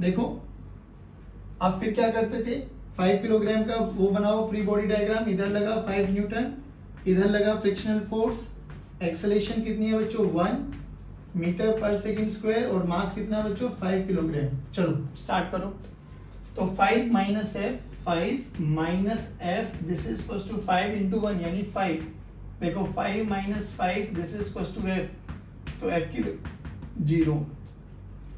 देखो अब फिर क्या करते थे, 5 किलोग्राम का वो बनाओ फ्री बॉडी डायग्राम, इधर लगा 5 न्यूटन, इधर लगा फ्रिक्शनल फोर्स। एक्सेलेरेशन कितनी है बच्चों, 1 मीटर पर सेकेंड स्क्वायर, और मास कितना बच्चों 5 किलोग्राम। चलो स्टार्ट करो। तो 5 minus F, 5 minus F this is equal to 5 into 1 यानी 5। देखो 5 minus 5 this is equal to F, तो एफ की 0।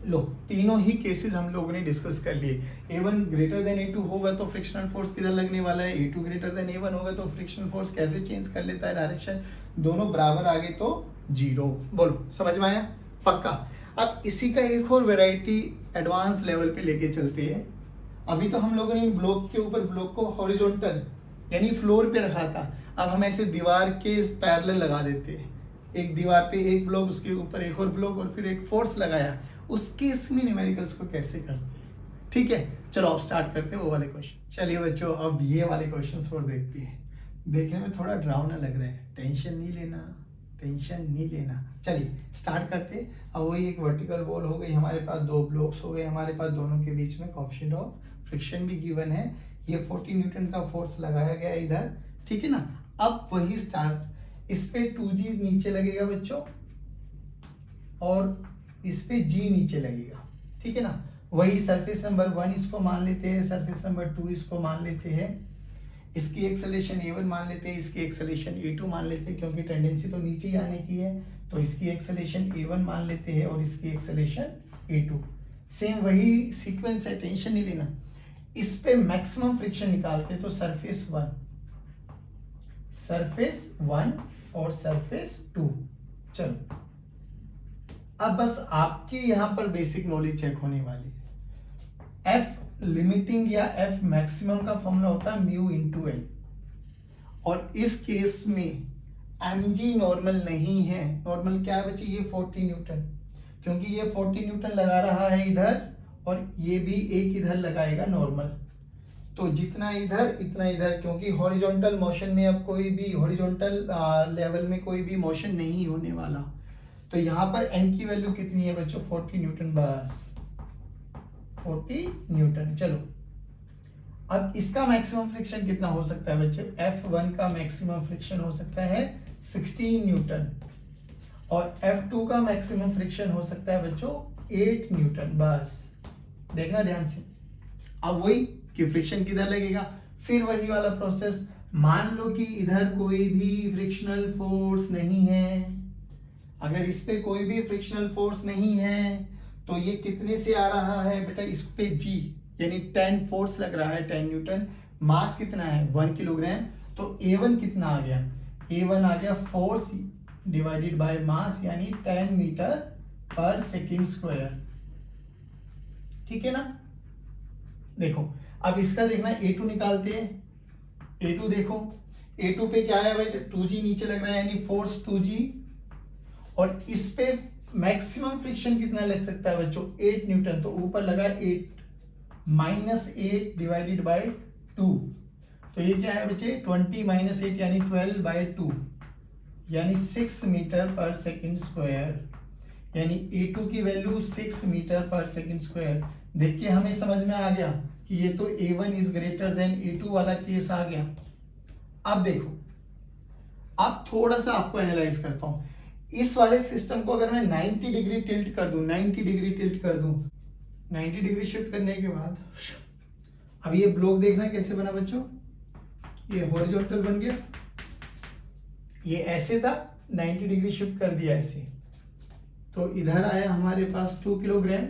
लो तीनों ही केसेस हम लोगों ने डिस्कस कर लिए। A1 ग्रेटर देन A2 होगा तो फ्रिक्शनल फोर्स किधर लगने वाला है, A2 ग्रेटर देन A1 होगा तो फ्रिक्शनल फोर्स कैसे चेंज कर लेता है डायरेक्शन, दोनों बराबर आ गए तो 0। बोलो समझ में आया, पक्का। अब इसी का एक और वैरायटी एडवांस लेवल पे लेके चलते हैं। अभी तो हम लोगों ने ब्लॉक के ऊपर ब्लॉक को हॉरिजॉन्टल यानी फ्लोर पे रखा था, अब हम ऐसे दीवार के पैरेलल लगा देते हैं, एक दीवार पे एक ब्लॉक, उसके ऊपर एक और ब्लॉक, और फिर एक फोर्स लगाया। उस केस में न्यूमेरिकल्स को कैसे करते हैं, ठीक है। चलो अब स्टार्ट करते हैं वो वाले क्वेश्चन। चलिए बच्चों अब ये वाले क्वेश्चंस और देखते हैं। देखने में थोड़ा डरावना लग रहा है, टेंशन नहीं लेना, टेंशन नहीं लेना। चलिए स्टार्ट करते। अब वही एक वर्टिकल वॉल हो गई हमारे पास, 2 ब्लॉक्स हो गए हमारे पास, दोनों के बीच में कोएफिशिएंट ऑफ फ्रिक्शन भी गिवन है। ये 40 न्यूटन का फोर्स लगाया गया इधर, ठीक है ना। अब वही स्टार्ट, इस पे 2G नीचे लगेगा बच्चों और इस पे G नीचे लगेगा, ठीक है ना। वही सरफेस नंबर 1 इसको मान लेते हैं, सरफेस नंबर 2 इसको मान लेते हैं, इसकी एक्सेलेरेशन A1 मान लेते हैं, इसकी एक्सेलेरेशन A2 मान लेते हैं, क्योंकि टेंडेंसी तो नीचे ही आने की है, तो इसकी एक्सेलेरेशन A1 मान लेते हैं और इसकी एक्सेलेरेशन A2। सेम वही सीक्वेंस है, टेंशन नहीं लेना। इस पे मैक्सिमम फ्रिक्शन निकालते हैं, तो सरफेस 1 और सरफेस 2। चलो अब बस आपकी यहां पर बेसिक नॉलेज चेक होने वाली है। एफ लिमिटिंग या एफ मैक्सिमम का फॉर्मूला होता है म्यू इंटू एल, और इस केस में mg नॉर्मल नहीं है। नॉर्मल क्या है बच्चे, ये 40 न्यूटन, क्योंकि ये 40 न्यूटन लगा रहा है इधर और ये भी एक इधर लगाएगा नॉर्मल, तो जितना इधर इतना इधर, क्योंकि हॉरिजॉन्टल मोशन में अब कोई भी हॉरिजॉन्टल लेवल में कोई भी मोशन नहीं होने वाला, तो यहाँ पर n की वैल्यू कितनी है बच्चों, 40 न्यूटन, बस 40 न्यूटन। चलो अब इसका मैक्सिमम फ्रिक्शन कितना हो सकता है बच्चे, F1 का मैक्सिमम फ्रिक्शन हो सकता है 16 न्यूटन और F2 का मैक्सिमम फ्रिक्शन हो सकता है बच्चों 8 न्यूटन। बस देखना ध्यान से। अब वही कि फ्रिक्शन किधर लगेगा, फिर वही वाला प्रोसेस। मान लो कि इधर कोई भी फ्रिक्शनल फोर्स नहीं है, अगर इस पे कोई भी फ्रिक्शनल फोर्स नहीं है तो ये कितने से आ रहा है बेटा, इस पे G यानी 10 फोर्स लग रहा है, 10 न्यूटन। मास कितना है 1 किलोग्राम, तो A1 कितना आ गया, A1 आ गया फोर्स डिवाइडेड बाय मास यानी 10 मीटर पर सेकेंड स्क्वायर, ठीक है ना। देखो अब इसका देखना, A2 निकालते हैं। A2 देखो, A2 पे क्या है भाई, 2G नीचे लग रहा है यानी फोर्स 2G, और इस पे मैक्सिमम फ्रिक्शन कितना लग सकता है बच्चों, 8 न्यूटन, तो ऊपर लगा 8 माइनस 8 डिवाइडेड बाय 2, तो ये क्या है बच्चे 20 माइनस 8 यानी 12 बाय 2 यानी 6 मीटर पर सेकेंड स्क्वायर, यानी A2 की वैल्यू 6 मीटर पर सेकेंड स्क्वायर। देख के हमें समझ में आ गया कि ये तो A1 is greater than A2 वाला केस आ गया। अब देखो, अब थोड़ा सा आपको एनालाइज करता हूं। इस वाले सिस्टम को अगर मैं 90 डिग्री टिल्ट कर दूं, 90 डिग्री टिल्ट कर दूं, 90 डिग्री शिफ्ट करने के बाद अब ये ब्लॉक देखना कैसे बना बच्चों, ये हॉरिजॉन्टल बन गया, ये ऐसे था, 90 डिग्री शिफ्ट कर दिया ऐसे, तो इधर आया हमारे पास 2 किलोग्राम,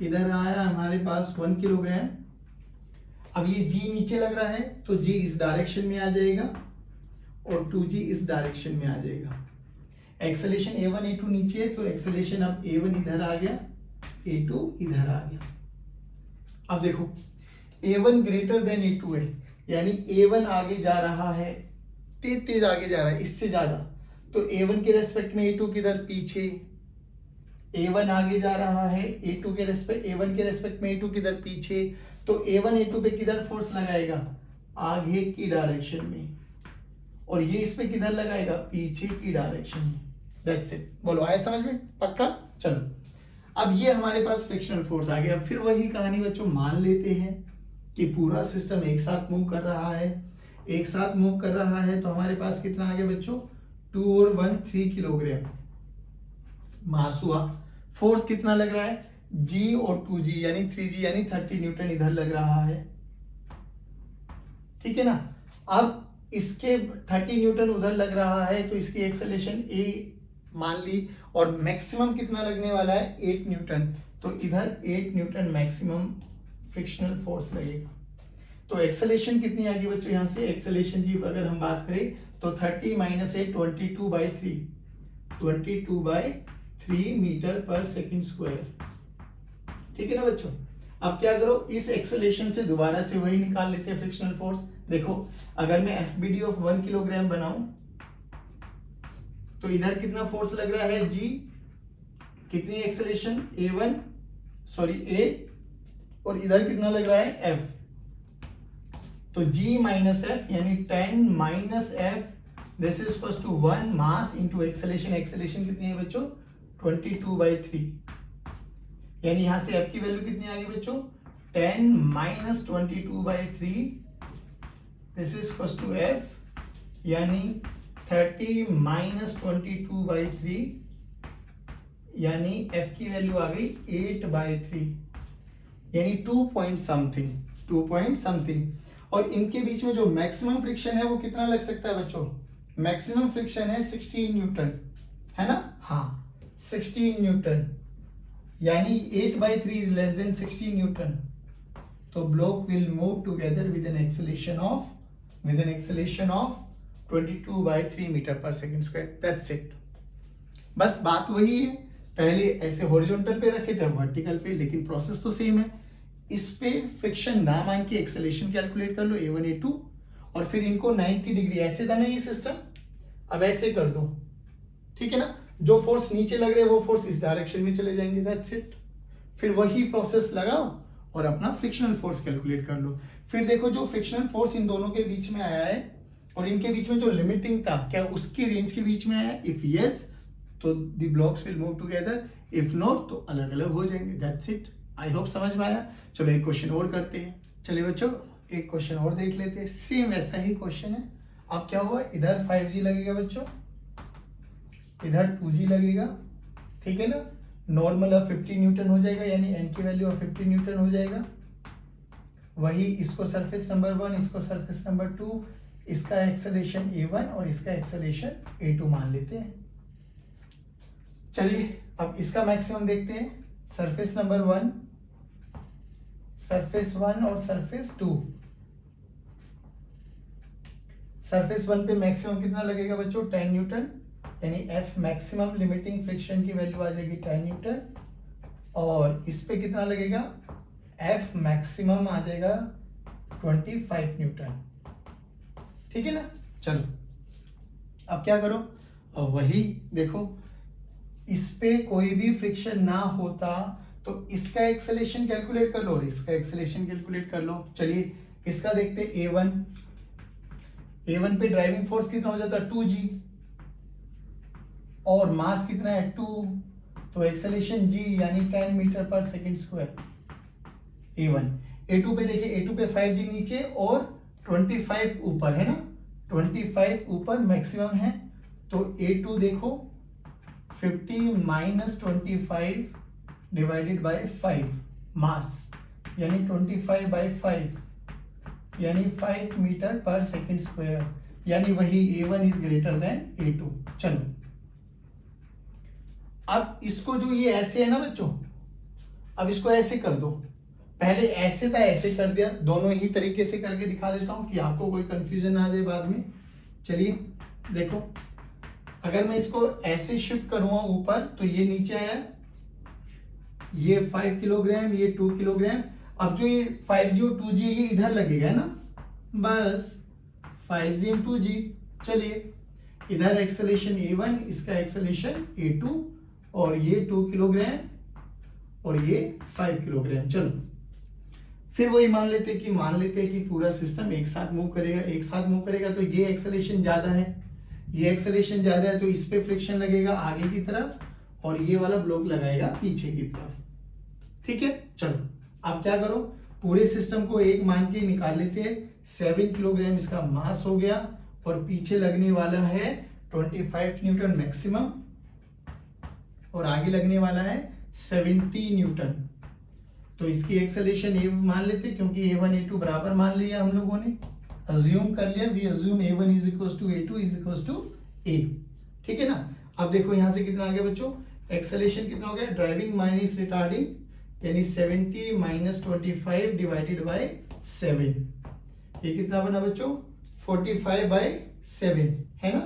इधर आया हमारे पास 1 किलोग्राम। अब ये G नीचे लग रहा है तो G इस डायरेक्शन में आ जाएगा और 2G इस डायरेक्शन में आ जाएगा। एक्सेलेरेशन A1 A2 नीचे है, तो एक्सेलेरेशन अब A1 इधर आ गया, A2 इधर आ गया। अब देखो A1 ग्रेटर देन A2 है, यानी A1 आगे जा रहा है, तेज तेज आगे जा रहा है, इससे ज्यादा, तो A1 के रेस्पेक्ट में A2 किधर पीछे, A1 आगे जा रहा है, A1 के रेस्पेक्ट में A2 किधर पीछे, तो A1 A2 पे किधर फोर्स लगाएगा, आगे की डायरेक्शन में, और ये इसमें किधर लगाएगा, पीछे की डायरेक्शन में। That's it. बोलो आया समझ में, पक्का। चलो अब ये हमारे पास फ्रिक्शनल फोर्स आ गया। फिर वही कहानी बच्चों, मान लेते हैं कि पूरा सिस्टम एक साथ मूव कर रहा है, एक साथ मूव कर रहा है, तो हमारे पास कितना आ गया बच्चों, 2 और 1 3 किलोग्राम मास हुआ। फोर्स कितना लग रहा है, G और 2G यानी 3G यानी 30 न्यूटन इधर लग रहा है, ठीक है ना। अब इसके 30 न्यूटन उधर लग रहा है, तो इसकी एक्सेलेरेशन A मान ली, और मैक्सिमम कितना लगने वाला है 8 न्यूटन, तो इधर 8 न्यूटन मैक्सिमम फ्रिक्शनल फोर्स लगेगा। तो एक्सेलेरेशन कितनी आ गई बच्चों, यहां से एक्सेलेरेशन की अगर हम बात करें तो 30 माइनस 8 22 बाई 3 मीटर पर सेकेंड स्क्वायर, ठीक है ना बच्चों। अब क्या करो, इस एक्सेलेरेशन से दोबारा से वही निकाल लेते हैं फ्रिक्शनल फोर्स। देखो अगर मैं FBD ऑफ 1 किलोग्राम बनाऊं तो इधर कितना फोर्स लग रहा है G, कितनी एक्सेलेरेशन A, और इधर कितना लग रहा है F, तो G माइनस F यानी 10 minus F this is equal to 1 mass into acceleration. Acceleration कितनी है बच्चों? 22/3। यानी यहां से F की वैल्यू कितनी आ गई बच्चों? 10 minus 22/3। This is equal to F, यानी 30 माइनस 22/3, यानी F की वैल्यू आ गई 8/3, यानी 2 पॉइंट समथिंग। और इनके बीच में जो मैक्सिमम फ्रिक्शन है वो कितना लग सकता है बच्चों? मैक्सिमम फ्रिक्शन है 16 न्यूटन, है ना? हाँ, 16 न्यूटन, यानी 8/3 इज लेस देन 16 न्यूटन। तो block will move together with an acceleration of 22/3 metre पर सेकंड स्क्वायर। That's it. बस बात वही है, पहले ऐसे हॉरिजॉन्टल पे रखे थे, वर्टिकल पे, लेकिन प्रोसेस तो सेम है। इस पे फ्रिक्शन ना मान के एक्सेलरेशन कैलकुलेट कर लो A1 A2, और फिर इनको 90 डिग्री, ऐसे था ना ये सिस्टम, अब ऐसे कर दो, ठीक है ना? जो फोर्स नीचे लग रहे हैं वो फोर्स इस डायरेक्शन में चले जाएंगे। That's it. फिर वही प्रोसेस लगाओ और अपना फ्रिक्शनल फोर्स कैलकुलेट कर लो। फिर देखो जो फ्रिक्शनल फोर्स इन दोनों के बीच में आया है और इनके बीच में जो लिमिटिंग था, क्या उसकी रेंज के बीच में आया? इफ यस, तो the blocks will move together, if not तो अलग अलग हो जाएंगे। That's it. आई होप समझ में आया। चलो एक क्वेश्चन और करते हैं। चलिए बच्चों एक क्वेश्चन और देख लेते हैं। सेम वैसा ही क्वेश्चन है। अब क्या हुआ, इधर 5G लगेगा बच्चों, इधर 2G लगेगा, ठीक है ना? नॉर्मल ऑफ 50 न्यूटन हो जाएगा, यानी एन की वैल्यू ऑफ 50 न्यूटन हो जाएगा। वही इसको सरफेस नंबर 1, इसको सरफेस नंबर 2, इसका एक्सेलरेशन A1 और इसका एक्सेलरेशन A2 मान लेते हैं। चलिए अब इसका मैक्सिमम देखते हैं। सरफेस नंबर 1, सरफेस 1 और सरफेस 2। सरफेस 1 पे मैक्सिमम कितना लगेगा बच्चों? 10 न्यूटन, यानी F मैक्सिमम लिमिटिंग फ्रिक्शन की वैल्यू आ जाएगी 10 न्यूटन। और इस पे कितना लगेगा? F मैक्सिमम आ जाएगा 25 न्यूटन, ठीक है ना? चलो अब क्या करो, अब वही देखो, इस पे कोई भी फ्रिक्शन ना होता तो इसका एक्सेलरेशन कैलकुलेट कर लो और इसका एक्सेलरेशन कैलकुलेट कर लो। चलिए इसका देखते हैं। A1 पे ड्राइविंग फोर्स कितना हो जाता है? 2G, और मास कितना है? 2, तो एक्सेलरेशन G यानी 10 मीटर पर सेकंड स्क्वायर A1। A2 पे देखिए, A2 पे 5G नीचे और 25 ऊपर, है ना? 25 ऊपर मैक्सिमम है, तो A2 देखो 50 माइनस 25 डिवाइडेड बाय 5 मास, यानी 25/5, यानी 5 मीटर पर सेकंड स्क्वायर, यानी वही A1 is greater than A2। चलो अब इसको जो ये ऐसे है ना बच्चों, अब इसको ऐसे कर दो। पहले ऐसे था, ऐसे कर दिया, दोनों ही तरीके से करके दिखा देता हूं कि आपको कोई कंफ्यूजन ना आ जाए बाद में। चलिए देखो, अगर मैं इसको ऐसे शिफ्ट करूंगा ऊपर तो ये नीचे आया, ये 5 किलोग्राम, ये 2 किलोग्राम। अब जो ये 5G और 2G ये इधर लगेगा ना, बस 5G और 2G। चलिए इधर एक्सेलरेशन A1, इसका एक्सेलरेशन A2, और ये 2 किलोग्राम और ये 5 किलोग्राम। चलो फिर वही मान लेते हैं कि पूरा सिस्टम एक साथ मूव करेगा, तो ये एक्सेलरेशन ज्यादा है, ये एक्सेलरेशन ज्यादा है, तो इस पे फ्रिक्शन लगेगा आगे की तरफ और ये वाला ब्लॉक लगाएगा पीछे की तरफ, ठीक है? चलो अब क्या करो, पूरे सिस्टम को एक मान के निकाल लेते हैं। 7 किलोग्राम इसका मास हो गया और पीछे लगने वाला है 25 न्यूटन मैक्सिमम और आगे लगने वाला है 70 न्यूटन। तो इसकी एक्सेलरेशन A मान लेते, क्योंकि A1 A2 बराबर मान लिया हम लोगों ने, अज्यूम कर लिया, we assume A1 is equal to A2 is equal to A, ठीक है ना? अब देखो यहां से कितना आ गया बच्चों, एक्सेलरेशन कितना हो गया, ड्राइविंग माइनस रिटार्डिंग, यानी 70 माइनस 25 डिवाइडेड बाय 7, ये कितना बना बच्चों, 45/7, है ना?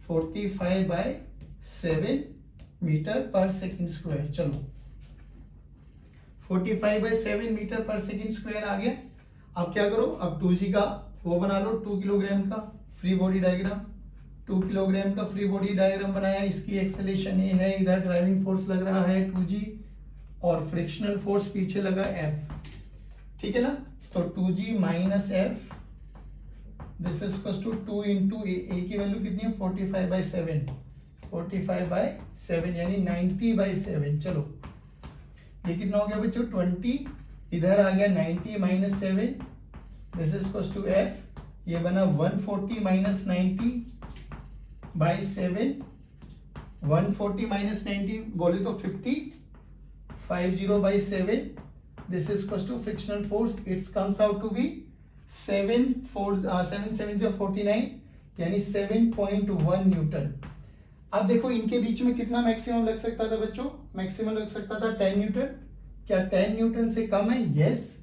45/7 मीटर पर सेकंड स्क्वायर। चलो 45/7 मीटर पर सेकंड स्क्वायर आ गया। अब क्या करो, अब 2G का वो बना लो, 2 किलोग्राम का फ्री बॉडी डायग्राम, 2 किलोग्राम का फ्री बॉडी डायग्राम बनाया। इसकी एक्सेलरेशन A है, इधर ड्राइविंग फोर्स लग रहा है 2G और फ्रिक्शनल फोर्स पीछे लगा F, ठीक है ना? तो 2G minus F this is equal to 2 into A की वैल्यू कितनी है 45/7, 45/7 यानी 90/7। चलो ये कितना हो गया बच्चों 20, इधर आ गया 90 minus 7, this is equal to F, ये बना 140 माइनस 90/7, 140 माइनस 90 बोले तो 50/7, this is equals to frictional force, it comes out to be 7 7 49 यानी 7.1 न्यूटन। अब देखो इनके बीच में कितना मैक्सिमम लग सकता था बच्चों, मैक्सिमम लग सकता था 10 न्यूटन। क्या 10 न्यूटन से कम है? यस।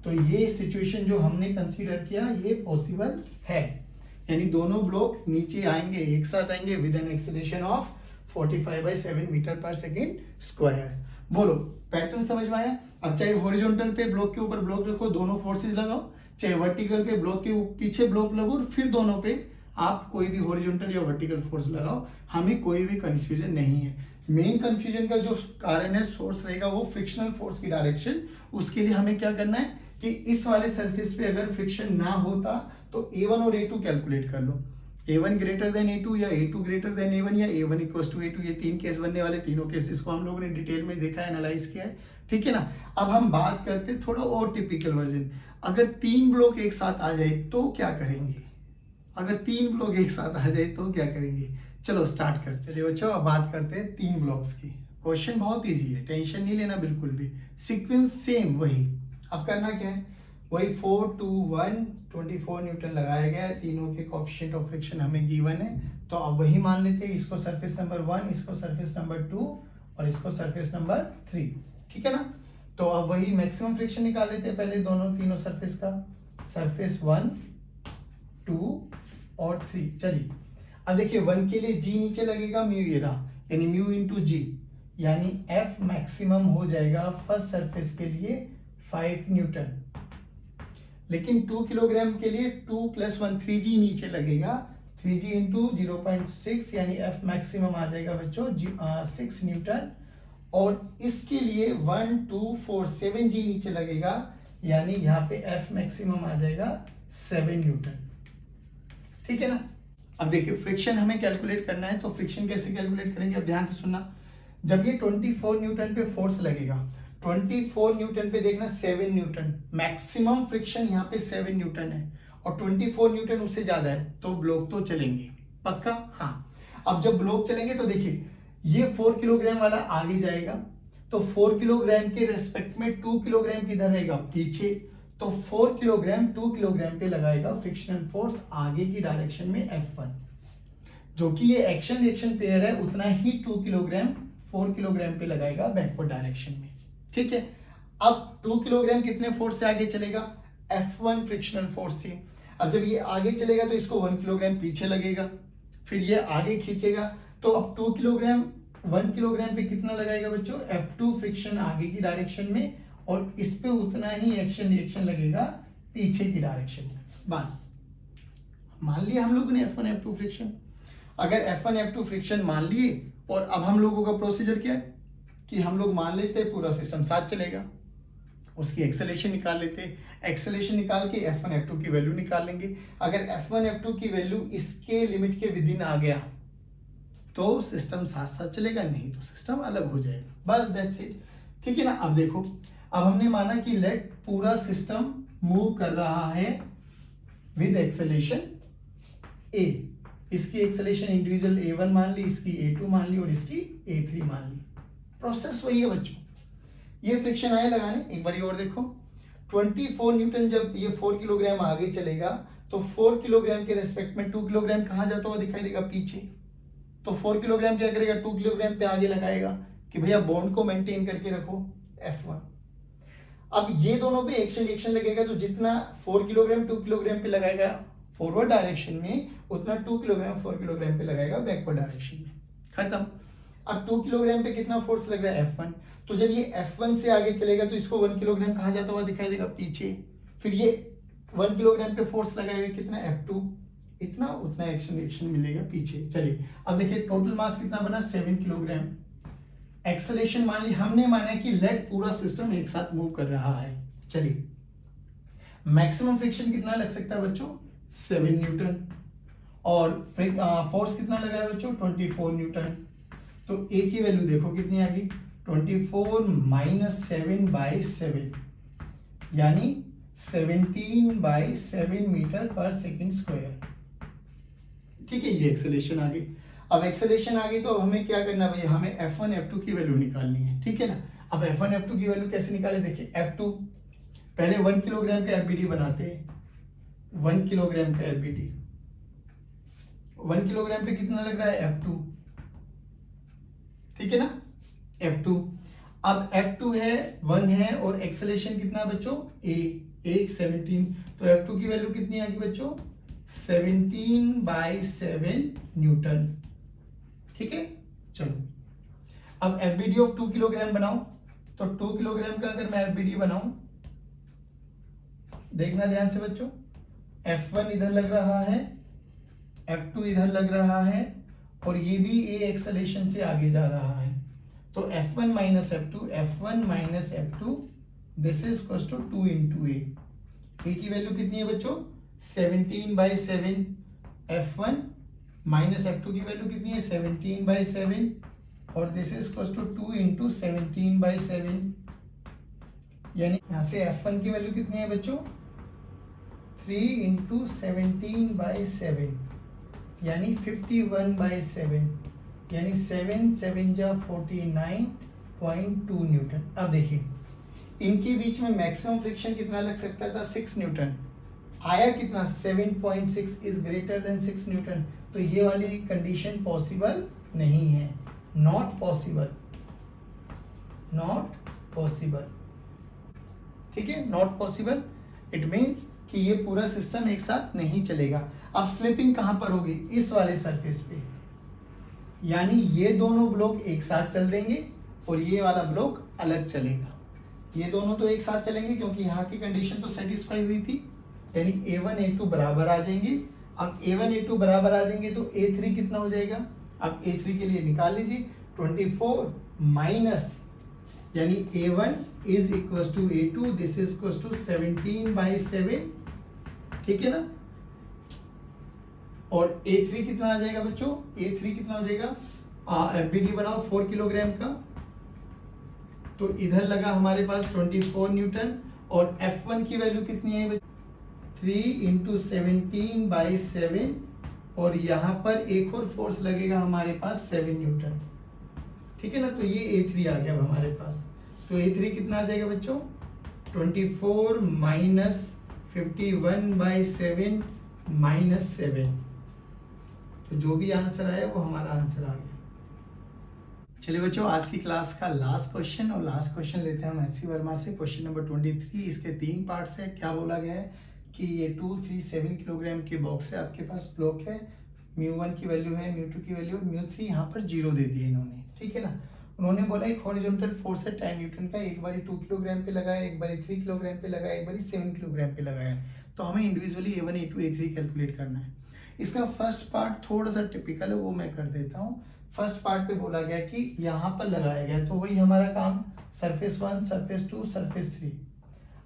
तो ये सिचुएशन जो हमने कंसीडर किया ये पॉसिबल है, यानी दोनों ब्लॉक नीचे आएंगे, एक साथ आएंगे with an acceleration of 45/7 metre पर सेकेंड स्क्वायर। बोलो पैटर्न समझ में आया? अब चाहे हॉरिजॉन्टल पे ब्लॉक के ऊपर ब्लॉक रखो, दोनों फोर्सेस लगाओ, चाहे वर्टिकल पे ब्लॉक के पीछे ब्लॉक लगाओ, और फिर दोनों पे आप कोई भी हॉरिजॉन्टल या वर्टिकल फोर्स लगाओ, हमें कोई भी कंफ्यूजन नहीं है। मेन कंफ्यूजन का जो कारण है, सोर्स रहेगा वो फ्रिक्शनल फोर्स की डायरेक्शन। उसके लिए हमें क्या करना है कि इस वाले सरफेस पे अगर फ्रिक्शन ना होता तो A1 और A2 कैलकुलेट कर लो, A1 ग्रेटर देन A2 या A2 ग्रेटर देन A1 या A1 इक्वल टू A2। ये तीन केस बनने वाले, तीनों केसेस को हम लोगों ने डिटेल में देखा है, एनालाइज किया है, ठीक है ना। अब हम बात करते थोड़ा और टिपिकल वर्जन, अगर 3 ब्लॉक एक साथ आ जाए तो क्या करेंगे? अगर 3 ब्लॉक एक साथ आ जाए तो क्या करेंगे? चलो स्टार्ट कर। चलिए बच्चों अब बात करते हैं 3 ब्लॉक्स की। क्वेश्चन बहुत इजी है, टेंशन नहीं लेना बिल्कुल भी, सीक्वेंस सेम वही। अब करना क्या है, वही 4 2 1 24 न्यूटन लगाया गया है, तीनों के कोएफिशिएंट ऑफ फ्रिक्शन हमें गिवन है, तो अब वही मान लेते हैं, इसको सरफेस नंबर 1, इसको सरफेस नंबर 2 और इसको सरफेस नंबर 3, ठीक है ना। तो अब वही मैक्सिमम फ्रिक्शन निकाल लेते हैं पहले दोनों तीनों सरफेस का, सरफेस 1 2 और 3। चलिए अब देखिए 1 के लिए g नीचे लगेगा, म्यू ये रहा, यानी म्यू इंटू जी, यानी F मैक्सिमम हो जाएगा फर्स्ट सरफेस के लिए 5 न्यूटन। लेकिन 2 किलोग्राम के लिए 2 + 1 3g नीचे लगेगा, 3g इंटू 0.6 यानी F मैक्सिमम आ जाएगा बच्चों 6 न्यूटन। और इसके लिए 1 2 4 7g नीचे लगेगा, यानी यहाँ पे F मैक्सिमम आ जाएगा 7 न्यूटन, ठीक है ना। अब देखिए फ्रिक्शन हमें कैलकुलेट करना है, तो फ्रिक्शन कैसे कैलकुलेट करेंगे, अब ध्यान से सुनना। जब ये 24 न्यूटन पे फोर्स लगेगा, 24 न्यूटन पे देखना 7 न्यूटन, मैक्सिमम फ्रिक्शन यहाँ पे 7 न्यूटन है, और 24 न्यूटन उससे ज्यादा है, तो ब्लॉक तो चलेंगे पक्का। हाँ, अब जब ब्लॉक चलेंगे तो देखिए ये 4 किलोग्राम वाला आगे जाएगा, तो 4 किलोग्राम के रेस्पेक्ट में 2 किलोग्राम किधर रहेगा, पीछे, तो 4 किलोग्राम 2 किलोग्राम पे लगाएगा फ्रिक्शनल फोर्स आगे की डायरेक्शन में F1, जो कि ये एक्शन रिएक्शन पेयर है, उतना ही 2 किलोग्राम 4 किलोग्राम पे लगाएगा बैकवर्ड डायरेक्शन में, ठीक है। अब 2 किलोग्राम कितने फोर्स से आगे चलेगा, F1 फ्रिक्शनल फोर्स से। अब जब ये आगे चलेगा तो इसको 1 किलोग्राम पीछे लगेगा, फिर ये आगे खींचेगा, तो अब 2 किलोग्राम 1 किलोग्राम पे कितना लगाएगा बच्चों, F2 फ्रिक्शन आगे की डायरेक्शन में, और इस पे उतना ही एक्शन रिएक्शन लगेगा पीछे की डायरेक्शन में। बस मान लिया हम लोगों ने F1 F2 फ्रिक्शन। अगर F1 F2 फ्रिक्शन मान लिए, और अब हम लोगों का प्रोसीजर क्या है कि हम लोग मान लेते हैं पूरा सिस्टम साथ चलेगा, उसकी एक्सेलेरेशन निकाल लेते हैं, एक्सेलेरेशन निकाल के F1 F2 की वैल्यू निकाल लेंगे। अगर F1 F2 की वैल्यू इसके लिमिट के विदिन आ गया तो सिस्टम साथ साथ चलेगा, नहीं तो सिस्टम अलग हो जाएगा, बस दैट्स इट, ठीक है ना। अब देखो, अब हमने माना कि लेट पूरा सिस्टम मूव कर रहा है विद एक्सेलेरेशन A, इसकी एक्सेलेरेशन इंडिविजुअल A1 मान ली, इसकी A2 मान ली और इसकी A3 मान ली। प्रोसेस वही है बच्चों, ये फ्रिक्शन आया लगाने, एक बार और देखो 24 न्यूटन जब ये 4 किलोग्राम आगे चलेगा, तो 4 किलोग्राम के रेस्पेक्ट में 2 किलोग्राम कहाँ जाता हुआ दिखाई देगा, पीछे, तो 4 किलोग्राम क्या करेगा, 2 किलोग्राम पे आगे लगाएगा कि भैया बॉन्ड को मेंटेन करके रखो F1। अब ये दोनों पे एक्शन रिएक्शन लगेगा, तो जितना 4 किलोग्राम 2 किलोग्राम पे लगाएगा फॉरवर्ड डायरेक्शन में, उतना 2 किलोग्राम 4 किलोग्राम पे लगाएगा बैकवर्ड डायरेक्शन में, खत्म। अब 2 किलोग्राम पे कितना फोर्स लग रहा है, F1, तो जब ये F1 से आगे चलेगा तो इसको 1 किलोग्राम कहाँ जाता हुआ दिखाई देगा, पीछे, फिर ये 1 किलोग्राम पे फोर्स लगाएगा कितना, F2, इतना, उतना एक्शन रिएक्शन मिलेगा पीछे। चलिए अब देखिए टोटल मास कितना बना, 7 किलोग्राम। एक्सेलरेशन मान ली, हमने माना कि लेट पूरा सिस्टम एक साथ मूव कर रहा है। चलिए मैक्सिमम फ्रिक्शन कितना लग सकता है बच्चों, 7 न्यूटन, और फोर्स कितना लगा है बच्चों 24 न्यूटन। तो ए की वैल्यू देखो कितनी आ गई 24 माइनस 7/7 यानी 17/7 मीटर पर सेकेंड स्क्वायर। ठीक है, ये एक्सेलेरेशन आ गई। अब एक्सेलेरेशन आ गई तो अब हमें क्या करना भैया, हमें F1 F2 की वैल्यू निकालनी है। ठीक है ना, अब F1 F2 की वैल्यू कैसे निकाले, देखिए F2 पहले 1 किलोग्राम का FBD बनाते हैं। 1 किलोग्राम का FBD 1 किलोग्राम पे कितना लग रहा है F2, ठीक है ना F2। अब F2 है 1 है और एक्सेलेरेशन कितना बच्चों A 17, तो F2 की वैल्यू कितनी आ गई बच्चों 17/7 न्यूटन। ठीक है, चलो अब FBD ऑफ 2 किलोग्राम बनाओ, तो 2 किलोग्राम का अगर मैं FBD बनाऊं, देखना ध्यान से बच्चों, F1 इधर लग रहा है, F2 इधर लग रहा है, और ये भी A एक्सेलेरेशन से आगे जा रहा है। तो F1 minus F2 this is equals to 2 into A। A की वैल्यू कितनी है बच्चों 17/7, F1 माइनस F2 की वैल्यू कितनी है 17/7, और this is equals to 2 into 17/7, यानी यहां से F1 की वैल्यू कितनी है बच्चों 3 इंटू 17/7 यानी 51/7, यानी 7 जा 49.2 न्यूटन। अब देखिए इनके बीच में मैक्सिमम फ्रिक्शन कितना लग सकता था 6 न्यूटन, आया कितना 7.6 इज ग्रेटर देन 6 न्यूटन। तो ये वाली कंडीशन पॉसिबल नहीं है, नॉट पॉसिबल, ठीक है, नॉट पॉसिबल। इट मीन्स कि ये पूरा सिस्टम एक साथ नहीं चलेगा। अब स्लिपिंग कहां पर होगी, इस वाले सरफेस पे, यानी ये दोनों ब्लॉक एक साथ चल देंगे और ये वाला ब्लॉक अलग चलेगा। ये दोनों तो एक साथ चलेंगे क्योंकि यहाँ की कंडीशन तो सेटिस्फाई हुई थी, यानी A1 A2 बराबर आ जाएंगे। अब A1 A2 बराबर आ जाएंगे तो A3 कितना हो जाएगा, अब A3 के लिए निकाल लीजिए 24 माइनस, यानी A1 is equal to A2, this is equal to 17/7, ठीक है ना। और A3 कितना आ जाएगा बच्चों, A3 कितना हो जाएगा, FBD बनाओ 4 किलोग्राम का, तो इधर लगा हमारे पास 24 न्यूटन, और F1 की वैल्यू कितनी है 3 इंटू 17/7, और यहाँ पर एक और फोर्स लगेगा हमारे पास 7 न्यूटन, ठीक है ना। तो ये A3 आ गया अब हमारे पास। तो A3 कितना आ जाएगा बच्चों 24 माइनस 51/7 माइनस 7, तो जो भी आंसर आया वो हमारा आंसर आ गया। चलिए बच्चों, आज की क्लास का लास्ट क्वेश्चन, और लास्ट क्वेश्चन लेते हैं हम एचसी वर्मा से, क्वेश्चन नंबर 23। इसके 3 पार्ट्स है। क्या बोला गया है कि ये 237 किलोग्राम के बॉक्स है, आपके पास ब्लॉक है, μ1 की वैल्यू है, μ2 की वैल्यू, और μ3 यहाँ पर 0 दे दिए इन्होंने, ठीक है ना। उन्होंने बोला एक हॉरिजॉन्टल फोर्स है 10 न्यूटन का, एक बारी 2 किलोग्राम पे लगाया, एक बारी 3 किलोग्राम पे लगाया, एक बारी 7 किलोग्राम पे लगाया। तो हमें individually A1 A2 A3 calculate करना है। इसका फर्स्ट पार्ट थोड़ा सा टिपिकल है, वो मैं कर देता हूँ। फर्स्ट पार्ट पे बोला गया कि यहाँ पर लगाया गया, तो वही हमारा काम सरफेस 1, सरफेस 2, सरफेस 3।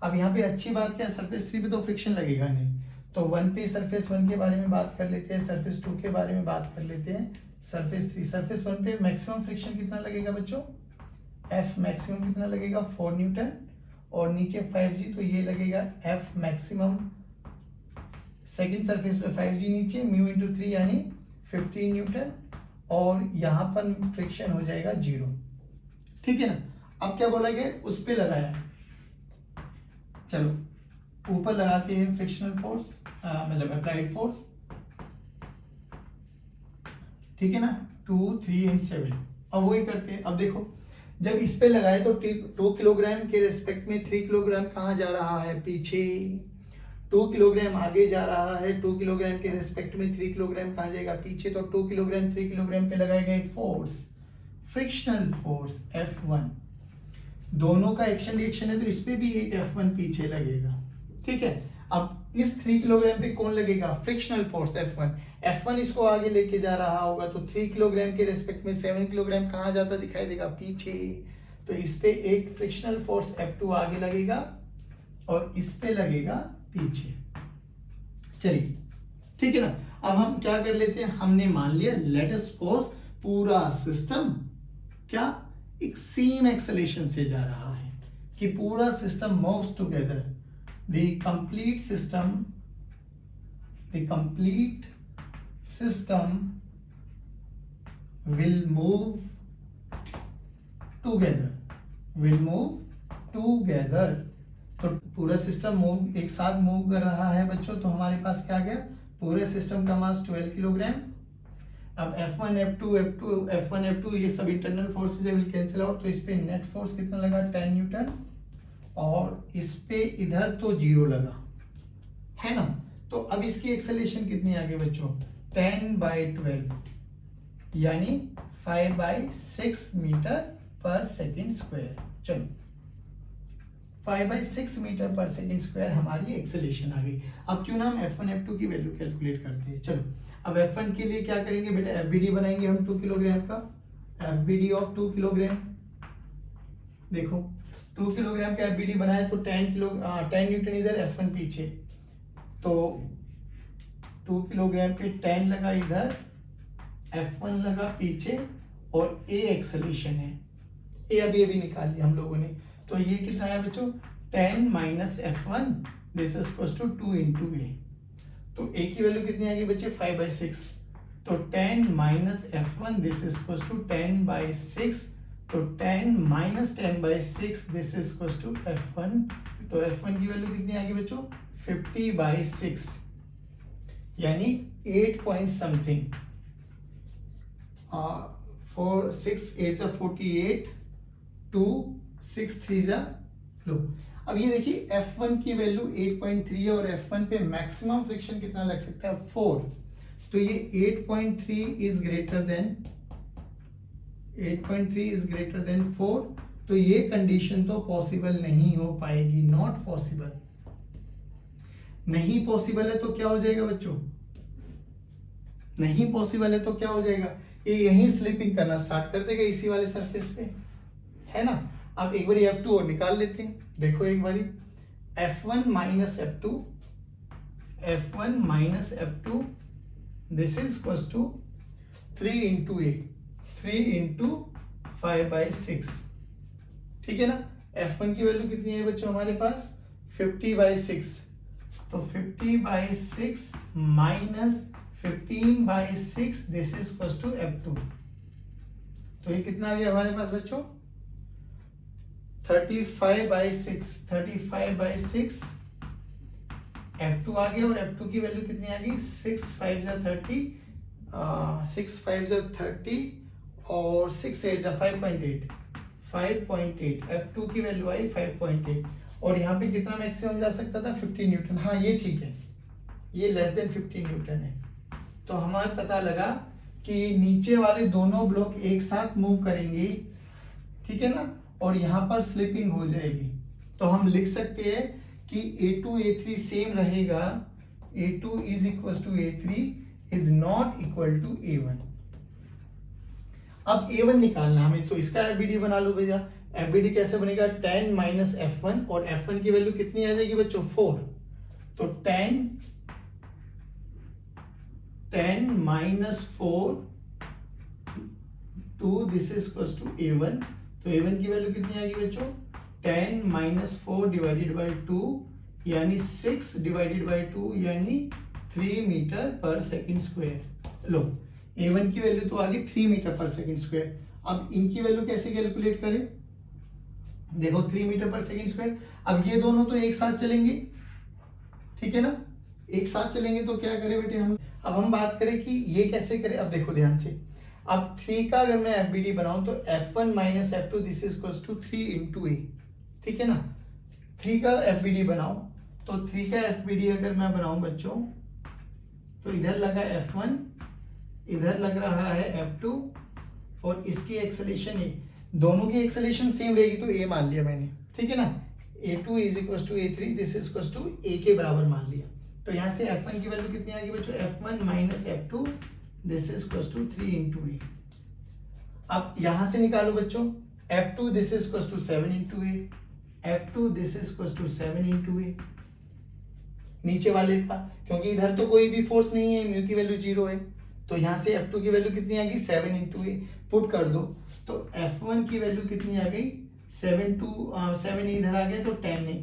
अब यहाँ पे अच्छी बात क्या है, सरफेस 3 पे तो फ्रिक्शन लगेगा नहीं, तो 1 पे सरफेस 1 के बारे में बात कर लेते हैं, सरफेस 2 के बारे में बात कर लेते हैं, सरफेस 3। सरफेस 1 पे मैक्सिमम फ्रिक्शन कितना लगेगा बच्चों, F मैक्सिमम कितना लगेगा 4 न्यूटन, और नीचे 5G, तो ये लगेगा F मैक्सिमम। सेकेंड सरफेस पे 5G नीचे, म्यू इंटू 3 यानी 15 न्यूटन, और यहाँ पर फ्रिक्शन हो जाएगा 0, ठीक है ना। अब क्या बोला गया, उस पे लगाया, चलो ऊपर लगाते हैं फ्रिक्शनल फोर्स, मतलब अप्लाइड फोर्स, ठीक है ना, 2, 3 एंड 7। अब वही करते हैं। अब देखो जब इस पे लगाए तो 2 किलोग्राम के रेस्पेक्ट में 3 किलोग्राम कहाँ जा रहा है, पीछे। 2 किलोग्राम आगे जा रहा है, 2 किलोग्राम के रेस्पेक्ट में 3 किलोग्राम कहाँ जाएगा, पीछे। तो 2 किलोग्राम 3 किलोग्राम पे लगाएगा एक फोर्स, फ्रिक्शनल फोर्स F1। दोनों का एक्शन रिएक्शन है, तो इस पे भी एक F1 पीछे लगेगा, ठीक है। अब इस 3 किलोग्राम पे कौन लगेगा, फ्रिक्शनल फोर्स F1। F1 इसको आगे लेके जा रहा होगा, तो 3 किलोग्राम के रेस्पेक्ट में 7 किलोग्राम कहाँ जाता दिखाई देगा, पीछे। तो इस पे एक फ्रिक्शनल फोर्स F2 आगे लगेगा और इस पे लगेगा पीछे। चलिए ठीक है ना। अब हम क्या कर लेते हैं, हमने मान लिया लेट अस सपोज पूरा सिस्टम क्या एक सेम एक्सेलेरेशन से जा रहा है, कि पूरा system moves together, the complete system will move together, तो पूरा सिस्टम मूव एक साथ मूव कर रहा है बच्चों। तो हमारे पास क्या गया, पूरे सिस्टम का मास 12 किलोग्राम। अब F1 F2 ये सब internal forces will cancel out, तो इस पे नेट फोर्स कितना लगा 10 न्यूटन, और इस पे इधर तो 0 लगा है ना। तो अब इसकी एक्सेलरेशन कितनी आ गई बच्चों, 10/12 यानी 5/6 मीटर पर सेकेंड स्क्वायर। चलो 5/6 मीटर पर सेकेंड स्क्वायर हमारी एक्सेलरेशन आ गई। अब क्यों ना हम F1 F2 की वैल्यू कैलकुलेट करते हैं। चलो अब F1 के लिए क्या करेंगे बेटा, FBD बनाएंगे हम 2 किलोग्राम का, FBD ऑफ 2 किलोग्राम। देखो 2 किलोग्राम का FBD बनाया तो 10 न्यूटन इधर, F1 पीछे, तो 2 किलोग्राम पे 10 लगा इधर, F1 लगा पीछे, और A एक्सेलरेशन है, A अभी निकाल लिया हम लोगों ने। तो ये कितना है बच्चों, 10 minus F1 this is equal to 2 into A। तो A की वैल्यू कितनी आ गई बच्चे 5/6, तो 10 minus F1 this is equal to 10/6, तो 10 minus 10/6 this is equal to F1। तो F1 की वैल्यू कितनी आ गई बच्चों 50/6, यानी 8 पॉइंट समथिंग, 4 6 8 48 2 6 3 लो। अब ये देखिए F1 की वैल्यू 8.3 है, और F1 पे मैक्सिमम फ्रिक्शन कितना लग सकता है 4, तो ये 8.3 इज ग्रेटर देन 4, तो ये कंडीशन तो पॉसिबल नहीं हो पाएगी, नॉट पॉसिबल। नहीं पॉसिबल है तो क्या हो जाएगा बच्चों, नहीं पॉसिबल है तो क्या हो जाएगा, ये यहीं स्लिपिंग करना स्टार्ट कर देगा इसी वाले सरफेस पे, है ना। अब एक बारी F2 और निकाल लेते हैं, देखो एक बारी F1 minus F2 this is equal to 3 into A, 3 into 5/6, ठीक है ना। F1 की वैल्यू कितनी है बच्चों हमारे पास 50/6, तो 50/6 minus 15/6 this is equal to F2, तो ये कितना आ गया हमारे पास बच्चों 35/6 F2 आ गया, और F2 की वैल्यू कितनी आ गई 6 5 30, 6 5 30 और 6 8 5.8 F2 की वैल्यू आई 5.8, और यहाँ पे कितना मैक्सिमम जा सकता था 50 न्यूटन। हाँ ये ठीक है, ये लेस देन 50 न्यूटन है। तो हमें पता लगा कि नीचे वाले दोनों ब्लॉक एक साथ मूव करेंगे, ठीक है ना, और यहाँ पर स्लिपिंग हो जाएगी। तो हम लिख सकते हैं कि A2 A3 सेम रहेगा, A2 is equal to A3 is not equal to A1। अब A1 निकालना हमें, तो इसका FBD बना लो भैया। FBD कैसे बनेगा 10 माइनस F1, और F1 की वैल्यू कितनी आ जाएगी बच्चों 4, तो 10 minus 4 2 this is equal to A1, तो A1 की वैल्यू कितनी आएगी बच्चों 10 माइनस 4 डिवाइडेड बाई 2, यानी 6 डिवाइडेड बाई 2, यानी 3 मीटर पर सेकेंड स्क्वायर। लो A1 की वैल्यू तो आ गई 3 मीटर पर सेकेंड स्क्वायर। अब इनकी वैल्यू कैसे कैलकुलेट करें, देखो 3 मीटर पर सेकेंड स्क्वायर। अब ये दोनों तो एक साथ चलेंगे, ठीक है ना, एक साथ चलेंगे, तो क्या करें बेटे हम, अब हम बात करें कि ये कैसे करें। अब देखो ध्यान से, अब 3 का अगर मैं FBD बनाऊं तो F1 minus F2 this is equal to 3 into A, ठीक है ना। 3 का FBD बनाओ, तो 3 का FBD अगर मैं बनाऊं बच्चों, तो इधर लगा F1, इधर लग रहा है F2, और इसकी एक्सेलरेशन A, दोनों की एक्सेलरेशन सेम रहेगी, तो A मान लिया मैंने, ठीक है ना। A2 is equal to A3 this is equal to A के बराबर मान लिया। तो यहाँ से F1 की वैल्यू कितनी आ गई बच्चों F1 minus F2 this is equal to 3 into A। अब यहां से निकालो बच्चों F2 this is equal to 7 into A, F2 this is equal to 7 into A, नीचे वाले का, क्योंकि इधर तो कोई भी फोर्स नहीं है, म्यू की वैल्यू 0 है, तो यहाँ से F2 की वैल्यू कितनी आ गई 7 इंटू ए, पुट कर दो तो F1 की वैल्यू कितनी आ गई 7 इधर आ गया तो 10 है।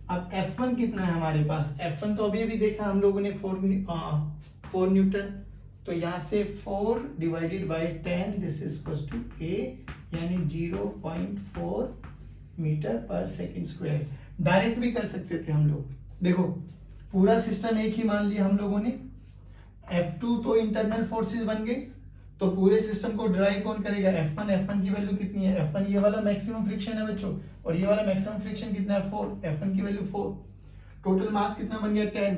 अब F1 कितना है हमारे पास, F1 तो अभी देखा हम लोगों ने 4 न्यूटन, तो यहाँ से 4 divided by 10 this is equal to A, यानी 0.4 मीटर पर सेकेंड स्क्वायर। डायरेक्ट भी कर सकते थे हम लोग, देखो पूरा सिस्टम एक ही मान लिया हम लोगों ने, F2 तो इंटरनल फोर्सेस बन गए, तो पूरे सिस्टम को ड्राइव कौन करेगा F1 की वैल्यू कितनी है, F1 ये वाला मैक्सिमम फ्रिक्शन है बच्चों, और ये वाला मैक्सिमम फ्रिक्शन कितना है 4, F1 की वैल्यू 4, टोटल मास कितना बन गया 10,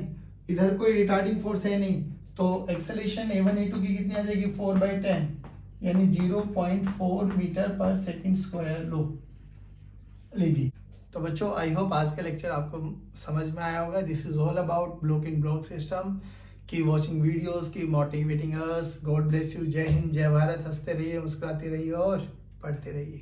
इधर कोई रिटार्डिंग फोर्स है नहीं, तो एक्सेलरेशन A1 A2 की कितनी आ जाएगी 4/10, यानी 0.4 मीटर पर सेकंड स्क्वायर लो लीजिए। तो बच्चों आई होप आज का लेक्चर आपको समझ में आया होगा। This is all about block in block system. की वॉचिंग वीडियोस, की motivating us. God bless you. जय हिंद, जय भारत। हंसते रहिए, मुस्कुराते रहिए और पढ़ते रहिए।